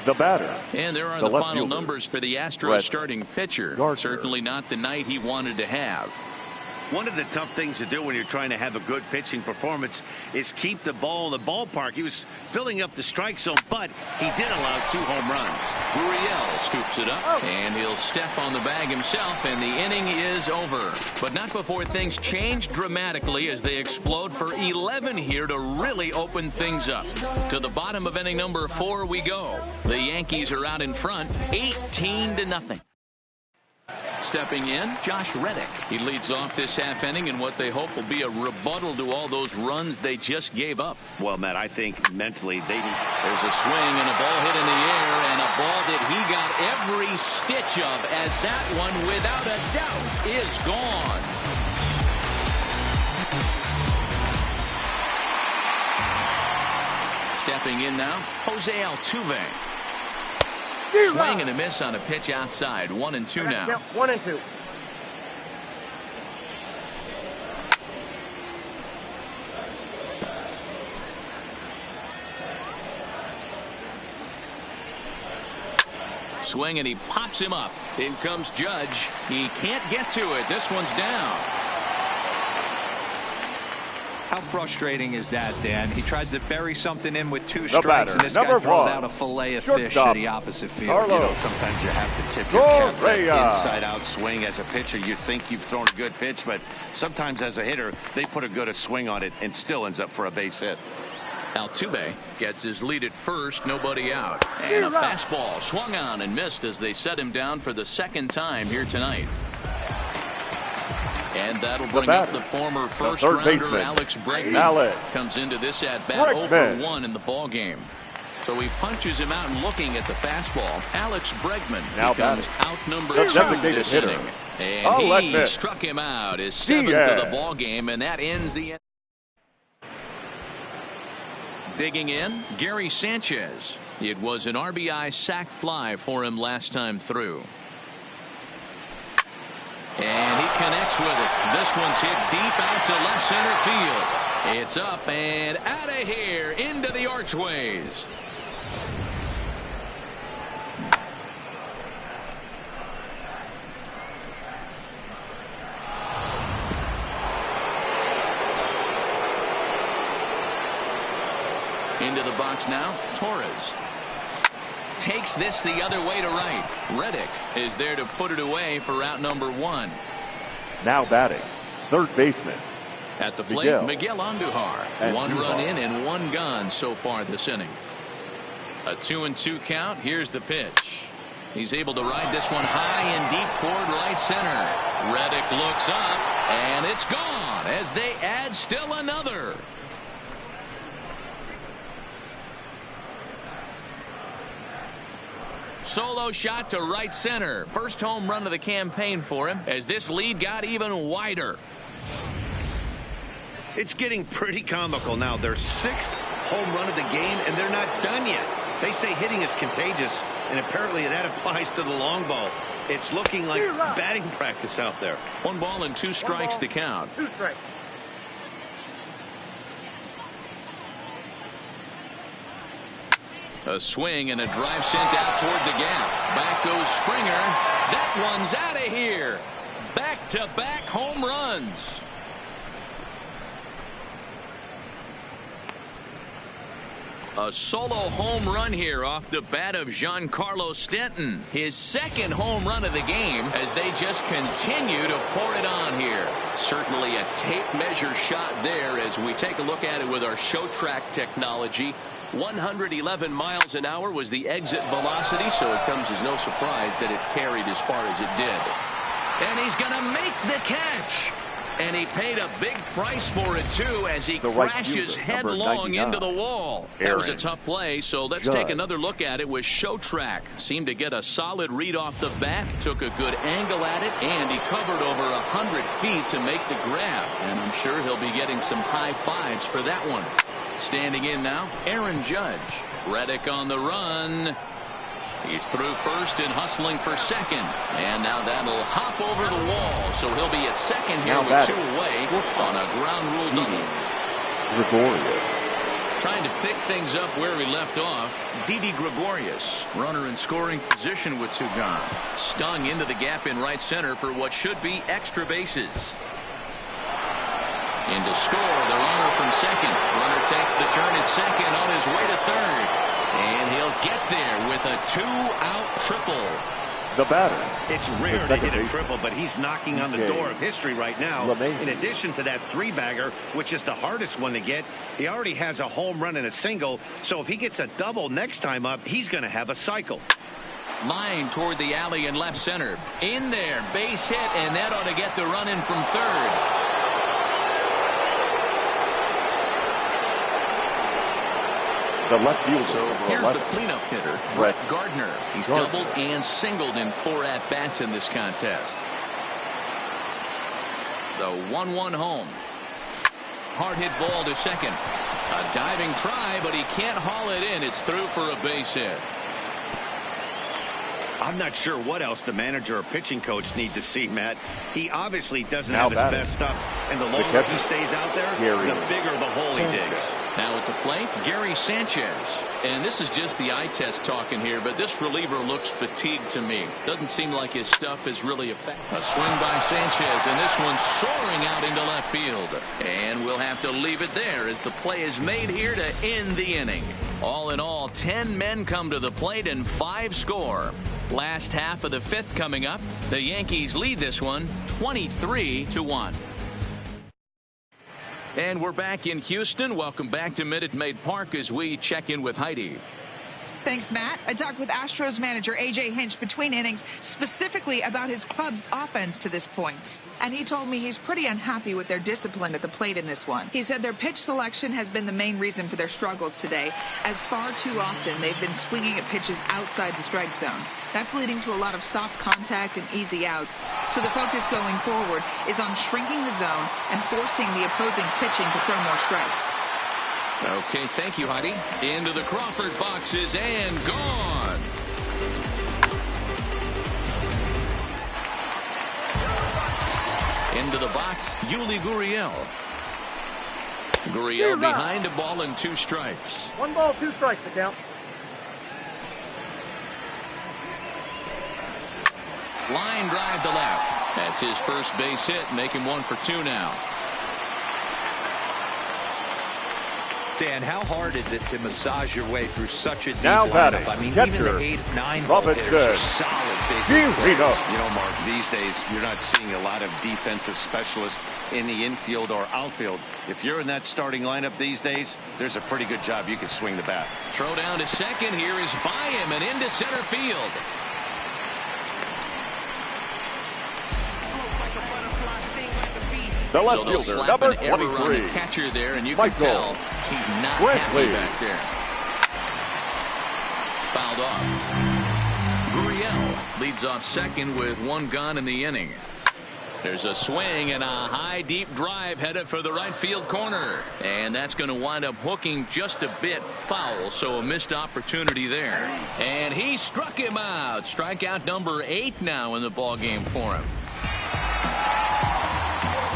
The batter. And there are the the left final fielder, numbers for the Astros Brett starting pitcher. Gardner. Certainly not the night he wanted to have. One of the tough things to do when you're trying to have a good pitching performance is keep the ball in the ballpark. He was filling up the strike zone, but he did allow 2 home runs. Gurriel scoops it up, and he'll step on the bag himself, and the inning is over. But not before things change dramatically as they explode for 11 here to really open things up. To the bottom of inning number 4 we go. The Yankees are out in front, 18-0. Stepping in, Josh Reddick. He leads off this half inning in what they hope will be a rebuttal to all those runs they just gave up. Well, Matt, I think mentally there's a swing and a ball hit in the air, and a ball that he got every stitch of, as that one, without a doubt, is gone. Stepping in now, Jose Altuve. Swing and a miss on a pitch outside. 1-2 now. 1-2. Swing and he pops him up. In comes Judge. He can't get to it. This one's down. How frustrating is that, Dan? He tries to bury something in with 2 strikes, batter, and this guy throws 1, out a fillet of shortstop, fish to the opposite field. You know, sometimes you have to tip your cap for that inside-out swing. As a pitcher, you think you've thrown a good pitch, but sometimes as a hitter, they put a good swing on it and still ends up for a base hit. Altuve gets his lead at first, nobody out. And a fastball swung on and missed as they set him down for the 2nd time here tonight. And that'll bring up the former first-rounder Alex Bregman. Comes into this at-bat 0-for-1 in the ballgame. So he punches him out, and looking at the fastball, Alex Bregman becomes outnumbered 2 this inning. And he struck him out, his 7th of the ballgame, and that ends the end. Digging in, Gary Sanchez. It was an RBI sac fly for him last time through. And he connects with it. This one's hit deep out to left center field. It's up and out of here into the archways. Into the box now, Torres. Takes this the other way to right. Reddick is there to put it away for out number 1. Now batting, third baseman. At the plate, Miguel Andujar. 1 run in and 1 gone so far this inning. A 2-2 count. Here's the pitch. He's able to ride this one high and deep toward right center. Reddick looks up, and it's gone as they add still another. Solo shot to right center. First home run of the campaign for him as this lead got even wider. It's getting pretty comical now. Their 6th home run of the game, and they're not done yet. They say hitting is contagious, and apparently that applies to the long ball. It's looking like batting practice out there. 1 ball and 2 strikes to count. 2 strikes. A swing and a drive sent out toward the gap. Back goes Springer. That one's out of here. Back-to-back home runs. A solo home run here off the bat of Giancarlo Stanton. His 2nd home run of the game as they just continue to pour it on here. Certainly a tape measure shot there as we take a look at it with our show track technology. 111 miles an hour was the exit velocity, so it comes as no surprise that it carried as far as it did. And he's going to make the catch. And he paid a big price for it, too, as he crashes headlong into the wall. That was a tough play, so let's take another look at it with show track. Seemed to get a solid read off the bat, took a good angle at it, and he covered over 100 feet to make the grab. And I'm sure he'll be getting some high fives for that one. Standing in now, Aaron Judge. Reddick on the run. He's through first and hustling for second. And now that'll hop over the wall. So he'll be at second here with 2 away on a ground rule double. Gregorius. Trying to pick things up where we left off. Didi Gregorius, runner in scoring position with 2 gone. Stung into the gap in right center for what should be extra bases. In to score, the runner from second. Runner takes the turn at second on his way to third. And he'll get there with a 2-out triple. The batter. It's rare to hit a triple, but he's knocking on the door of history right now. In addition to that 3-bagger, which is the hardest one to get, he already has a home run and a single. So if he gets a double next time up, he's going to have a cycle. Line toward the alley in left center. In there, base hit, and that ought to get the run in from third. The left fielder. So here's the cleanup hitter, Brett Gardner. He's doubled and singled in 4 at-bats in this contest. The 1-1 home. Hard hit ball to second. A diving try, but he can't haul it in. It's through for a base hit. I'm not sure what else the manager or pitching coach need to see, Matt. He obviously doesn't have his best stuff, and the longer he stays out there, the bigger the hole he digs. Now at the plate, Gary Sanchez. And this is just the eye test talking here, but this reliever looks fatigued to me. Doesn't seem like his stuff is really effective. A swing by Sanchez, and this one's soaring out into left field. And we'll have to leave it there as the play is made here to end the inning. All in all, 10 men come to the plate and 5 score. Last half of the 5th coming up. The Yankees lead this one 23-1. And we're back in Houston. Welcome back to Minute Maid Park as we check in with Heidi. Thanks, Matt. I talked with Astros manager A.J. Hinch between innings specifically about his club's offense to this point. And he told me he's pretty unhappy with their discipline at the plate in this one. He said their pitch selection has been the main reason for their struggles today, as far too often they've been swinging at pitches outside the strike zone. That's leading to a lot of soft contact and easy outs. So the focus going forward is on shrinking the zone and forcing the opposing pitching to throw more strikes. Okay, thank you, Heidi. Into the Crawford boxes and gone. Into the box, Yuli Gurriel. Gurriel behind a ball and 2 strikes. 1 ball, 2 strikes to count. Line drive to left. That's his first base hit, making 1 for 2 now. Dan, how hard is it to massage your way through such a deep lineup? I mean, catcher, even the 8-9 ball hitters are solid big. You know, Mark, these days you're not seeing a lot of defensive specialists in the infield or outfield. If you're in that starting lineup these days, there's a pretty good job you can swing the bat. Throw down to second here is by him and into center field. The left so fielder, number 23. Catcher there, and you can tell he's not happy back there. Fouled off. Gurriel leads off second with 1 gone in the inning. There's a swing and a high deep drive headed for the right field corner, and that's going to wind up hooking just a bit foul, so a missed opportunity there. And he struck him out. Strikeout number 8 now in the ball game for him.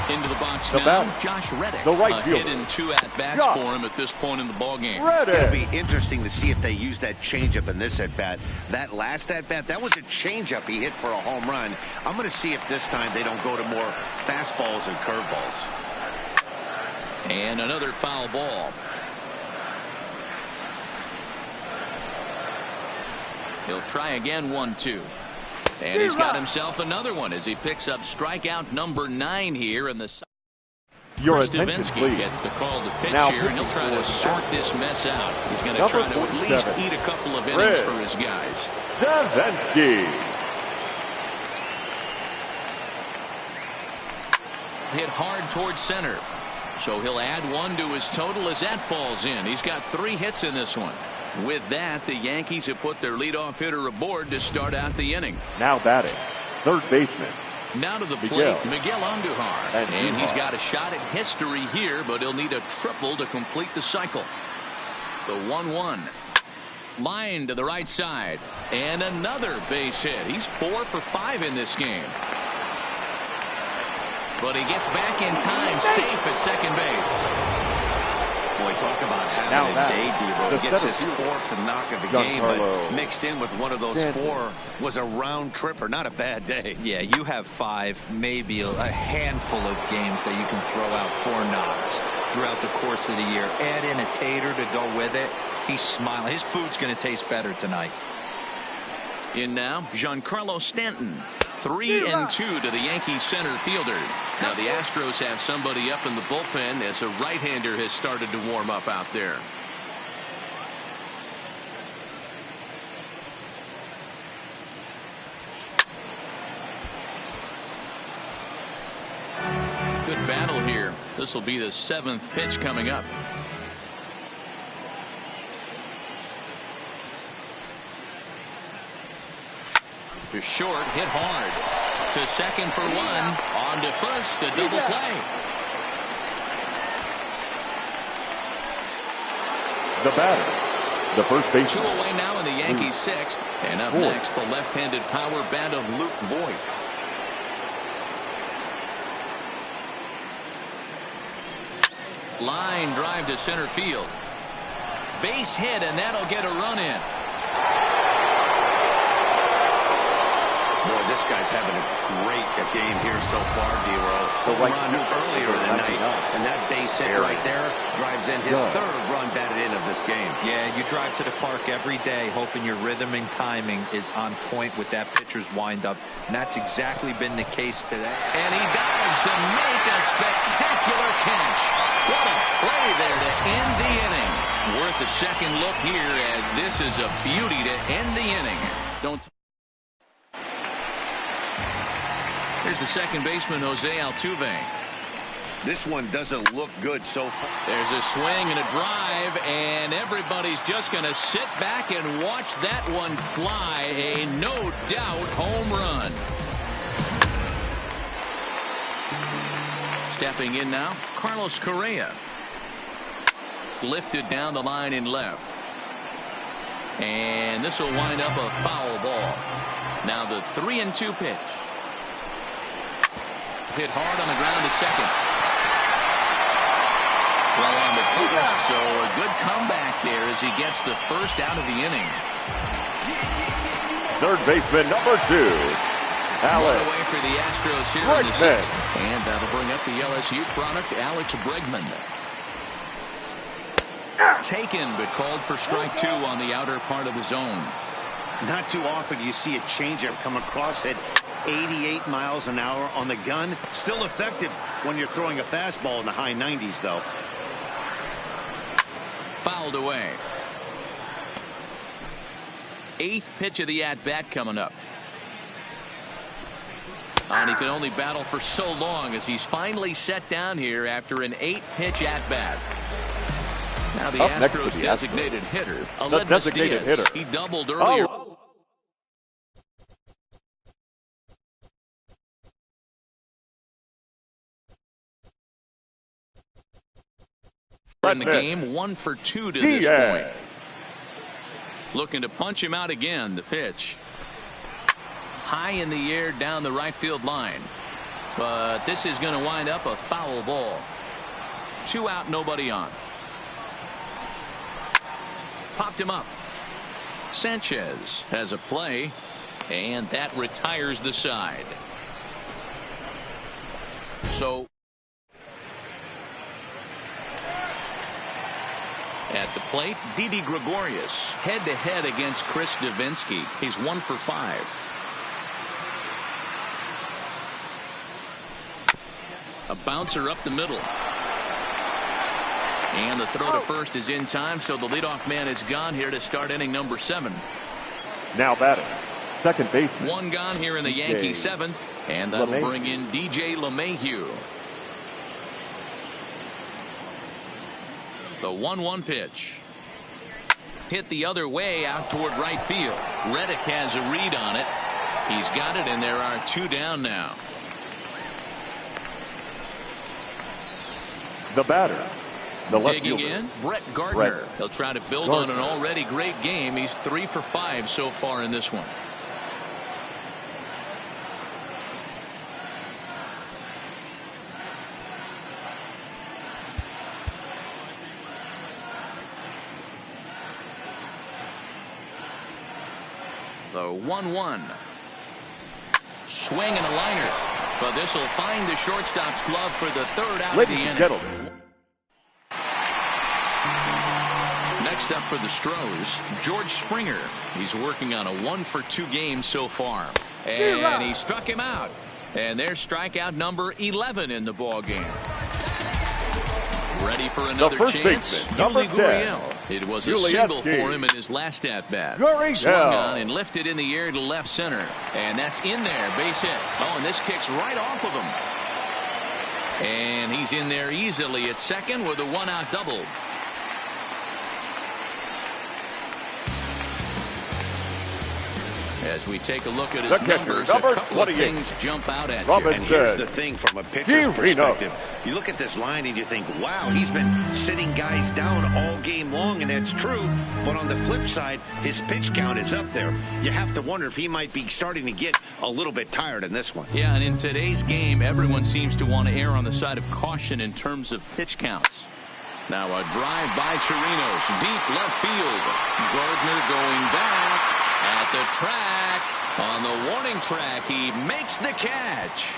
Into the box now, Josh Reddick. The right fielder. A hit and 2 at-bats for him at this point in the ball game. It'll be interesting to see if they use that changeup in this at-bat. That last at-bat, that was a changeup he hit for a home run. I'm going to see if this time they don't go to more fastballs and curveballs. And another foul ball. He'll try again, 1-2. And he's got himself another one as he picks up strikeout number 9 here in the. Stavinsky gets the call to pitch here, and he'll try to sort this mess out. He's going to try to at least eat a couple of innings for his guys. Stavinsky. Hit hard towards center. So he'll add 1 to his total as that falls in. He's got 3 hits in this one. With that, the Yankees have put their leadoff hitter aboard to start out the inning. Now batting, third baseman. Now to the plate, Miguel Andujar. And he's got a shot at history here, but he'll need a triple to complete the cycle. The 1-1. Line to the right side. And another base hit. He's 4 for 5 in this game. But he gets back in time, safe at second base. Boy, talk about Now having a day, that, D-Roll. Gets his center fielder, fourth knock of the game, Giancarlo but mixed in with one of those Stanton. 4 was a round tripper. Not a bad day. Yeah, you have 5, maybe a handful of games that you can throw out 4 knocks throughout the course of the year. Add in a tater to go with it. He's smiling. His food's going to taste better tonight. In now, Giancarlo Stanton. 3-2 to the Yankees center fielder. Now the Astros have somebody up in the bullpen as a right-hander has started to warm up out there. Good battle here. This will be the 7th pitch coming up. To short, hit hard. To second for 1. On to first, a double play. The batter, the first baseman. 2 away now in the Yankees 6th. And up next, the left-handed power bat of Luke Voigt. Line drive to center field. Base hit, and that'll get a run in. Boy, this guy's having a great game here so far, D-Roll. The right run fielder, earlier in the night, and that base hit right there drives in his 3rd run batted in of this game. Yeah, you drive to the park every day hoping your rhythm and timing is on point with that pitcher's windup, and that's exactly been the case today. And he dives to make a spectacular catch. What a play there to end the inning. Worth a second look here, as this is a beauty to end the inning. Here's the second baseman, Jose Altuve. This one doesn't look good so far. There's a swing and a drive, and everybody's just going to sit back and watch that one fly. A no-doubt home run. Stepping in now, Carlos Correa. Lifted down the line in left. And this will wind up a foul ball. Now the 3-2 pitch. Hit hard on the ground to second. Well on to first, so a good comeback there as he gets the first out of the inning. Third baseman, number 2, One Alex away for the Astros here in the 6th. And that'll bring up the LSU product, Alex Bregman. Taken, but called for strike 2 on the outer part of the zone. Not too often do you see a changeup come across at 88 miles an hour on the gun. Still effective when you're throwing a fastball in the high 90s, though. Fouled away. 8th pitch of the at-bat coming up. And he could only battle for so long as he's finally set down here after an 8-pitch at-bat. Now the Astros designated hitter, Aledmys Diaz. He doubled earlier. In the game, 1 for 2 to this point. Looking to punch him out again. The pitch. High in the air down the right field line. But this is going to wind up a foul ball. 2 out, nobody on. Popped him up. Sanchez has a play, and that retires the side. So at the plate, Didi Gregorius head-to-head against Chris Davinsky. He's 1 for 5. A bouncer up the middle. And the throw to first is in time, so the leadoff man is gone here to start inning number 7. Now batting, second baseman. 1 gone here in the Yankee 7th, and that'll bring in DJ LeMahieu. The 1-1 pitch. Hit the other way out toward right field. Reddick has a read on it. He's got it, and there are 2 down now. The batter, the left Digging fielder, in, Brett Gardner. He'll try to build on an already great game. He's 3 for 5 so far in this one. So 1-1. Swing and a liner. But this will find the shortstop's glove for the third out of the inning. Ladies and gentlemen. Next up for the Stros, George Springer. He's working on a 1-for-2 game so far. And he struck him out. And there's strikeout number 11 in the ball game. Ready for another chance. Number 10. It was a single for him in his last at-bat. Swung on and lifted in the air to left center. And that's in there. Base hit. Oh, and this kicks right off of him. And he's in there easily at second with a one-out double. As we take a look at his numbers, a couple of things jump out at you. And here's the thing from a pitcher's perspective. You look at this line and you think, wow, he's been sitting guys down all game long, and that's true. But on the flip side, his pitch count is up there. You have to wonder if he might be starting to get a little bit tired in this one. Yeah, and in today's game, everyone seems to want to err on the side of caution in terms of pitch counts. Now a drive by Chirinos, deep left field. Gardner going back. At the track, on the warning track, he makes the catch.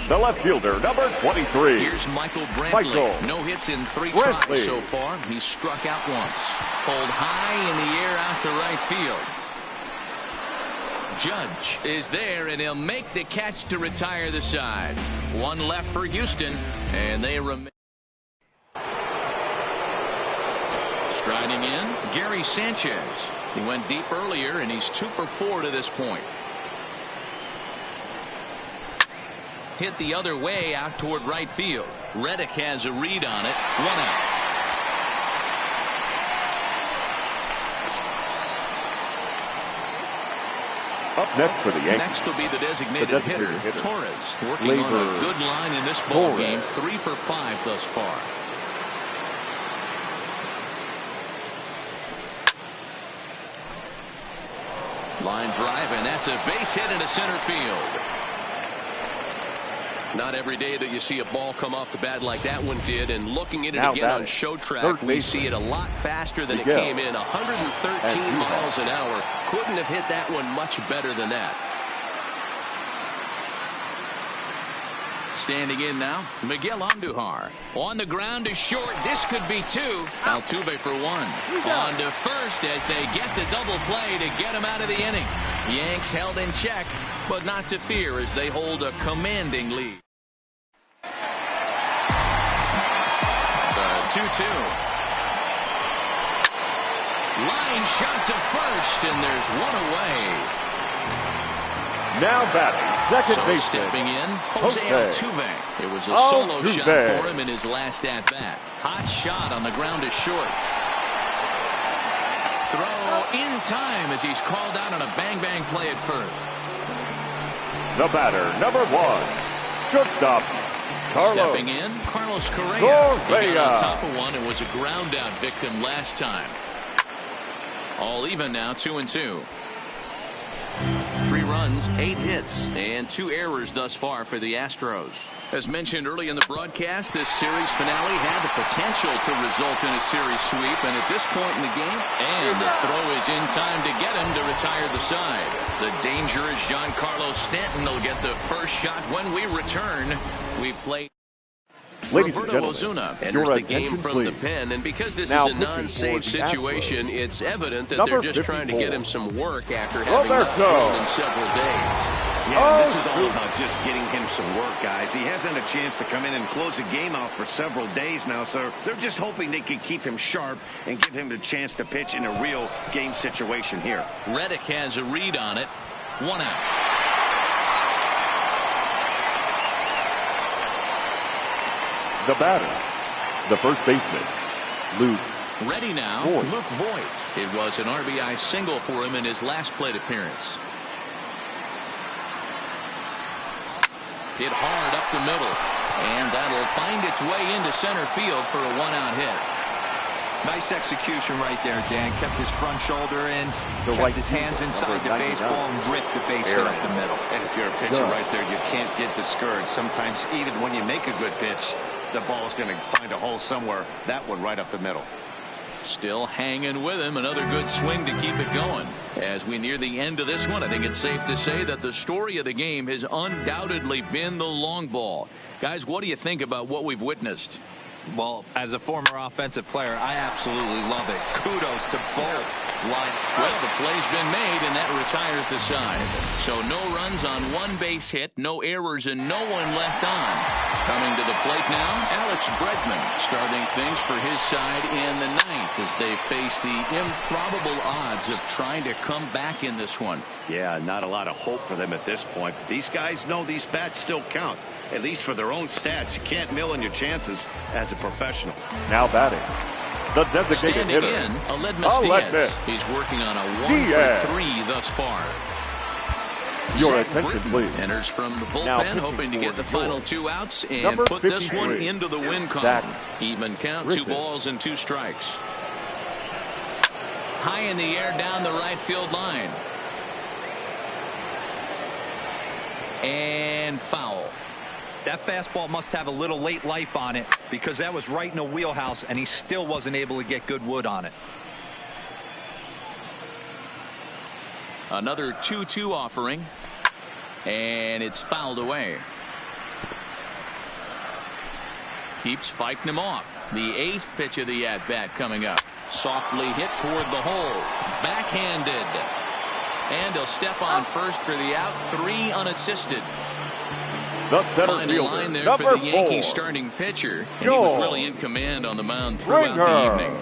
The left fielder, number 23. Here's Michael Brantley. No hits in 3 tries so far. He's struck out once. Pulled high in the air out to right field. Judge is there, and he'll make the catch to retire the side. One left for Houston, and they remain. Striding in, Gary Sanchez. He went deep earlier, and he's 2 for 4 to this point. Hit the other way out toward right field. Reddick has a read on it. 1 out. Up next for the Yankees. Next will be the designated hitter, Torres, working on a good line in this ball game. 3 for 5 thus far. Line drive, and that's a base hit into center field. Not every day that you see a ball come off the bat like that one did, and looking at it again on Show Track, we see it a lot faster than it came in. 113 miles an hour. Couldn't have hit that one much better than that. Standing in now, Miguel Andujar. On the ground is short. This could be 2. Altuve for 1. On to first as they get the double play to get him out of the inning. Yanks held in check, but not to fear as they hold a commanding lead. The 2-2. Line shot to first, and there's one away. Now batting, second base. Stepping in, Jose Altuve. It was a solo shot for him in his last at-bat. Hot shot on the ground is short. Throw in time as he's called out on a bang-bang play at first. The batter, number 1, shortstop, Carlos. Stepping in, Carlos Correa. He got on top of one and was a ground-out victim last time. All even now, 2-2. 3 runs, 8 hits, and 2 errors thus far for the Astros. As mentioned early in the broadcast, this series finale had the potential to result in a series sweep, and at this point in the game, and the throw is in time to get him to retire the side. The dangerous Giancarlo Stanton will get the first shot when we return. We play. Roberto Ozuna enters the game from the pen, and because this is a non-save situation, it's evident that they're just trying to get him some work after having not thrown in several days. Yeah, this is all about just getting him some work, guys. He hasn't a chance to come in and close the game out for several days now, so they're just hoping they can keep him sharp and give him the chance to pitch in a real game situation here. Reddick has a read on it. 1 out. The batter, the first baseman, Luke. Ready now, Luke Voit. It was an RBI single for him in his last plate appearance. Hit hard up the middle, and that'll find its way into center field for a 1-out hit. Nice execution right there, Dan. Kept his front shoulder in, kept his hands inside the baseball, and ripped the base hit up the middle. And if you're a pitcher right there, you can't get discouraged. Sometimes even when you make a good pitch, the ball is going to find a hole somewhere. That one right up the middle. Still hanging with him. Another good swing to keep it going. As we near the end of this one, I think it's safe to say that the story of the game has undoubtedly been the long ball. Guys, what do you think about what we've witnessed? Well, as a former offensive player, I absolutely love it. Kudos to both line. Well, the play's been made, and that retires the side. So no runs on one base hit, no errors, and no one left on. Coming to the plate now, Alex Bregman starting things for his side in the ninth as they face the improbable odds of trying to come back in this one. Yeah, not a lot of hope for them at this point. But these guys know these bats still count. At least for their own stats. You can't mill on your chances as a professional. Now batting, the designated hitter, Aledmus Diaz. He's working on a 1-for-3 thus far. Your Zach attention, Britton please. enters from the Now bullpen, hoping to get the final 2 outs and Number put this 53. one into the win Zach column. Even count, Britton. 2 balls and 2 strikes. High in the air down the right field line. And foul. That fastball must have a little late life on it because that was right in the wheelhouse and he still wasn't able to get good wood on it. Another 2-2 offering. And it's fouled away. Keeps fighting him off. The 8th pitch of the at-bat coming up. Softly hit toward the hole. Backhanded. And he'll step on first for the out. 3 unassisted. The center Final fielder, line there number for the Yankees 4. starting pitcher. And he was really in command on the mound throughout the evening.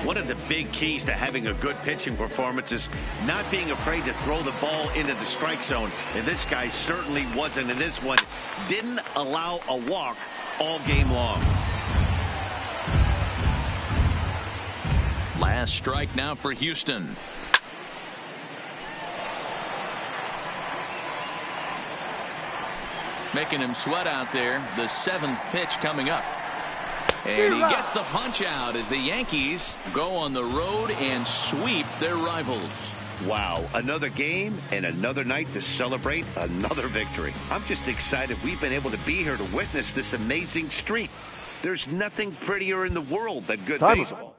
One of the big keys to having a good pitching performance is not being afraid to throw the ball into the strike zone. And this guy certainly wasn't in this one. Didn't allow a walk all game long. Last strike now for Houston. Making him sweat out there. The 7th pitch coming up. And he gets the punch out as the Yankees go on the road and sweep their rivals. Wow, another game and another night to celebrate another victory. I'm just excited we've been able to be here to witness this amazing streak. There's nothing prettier in the world than good baseball.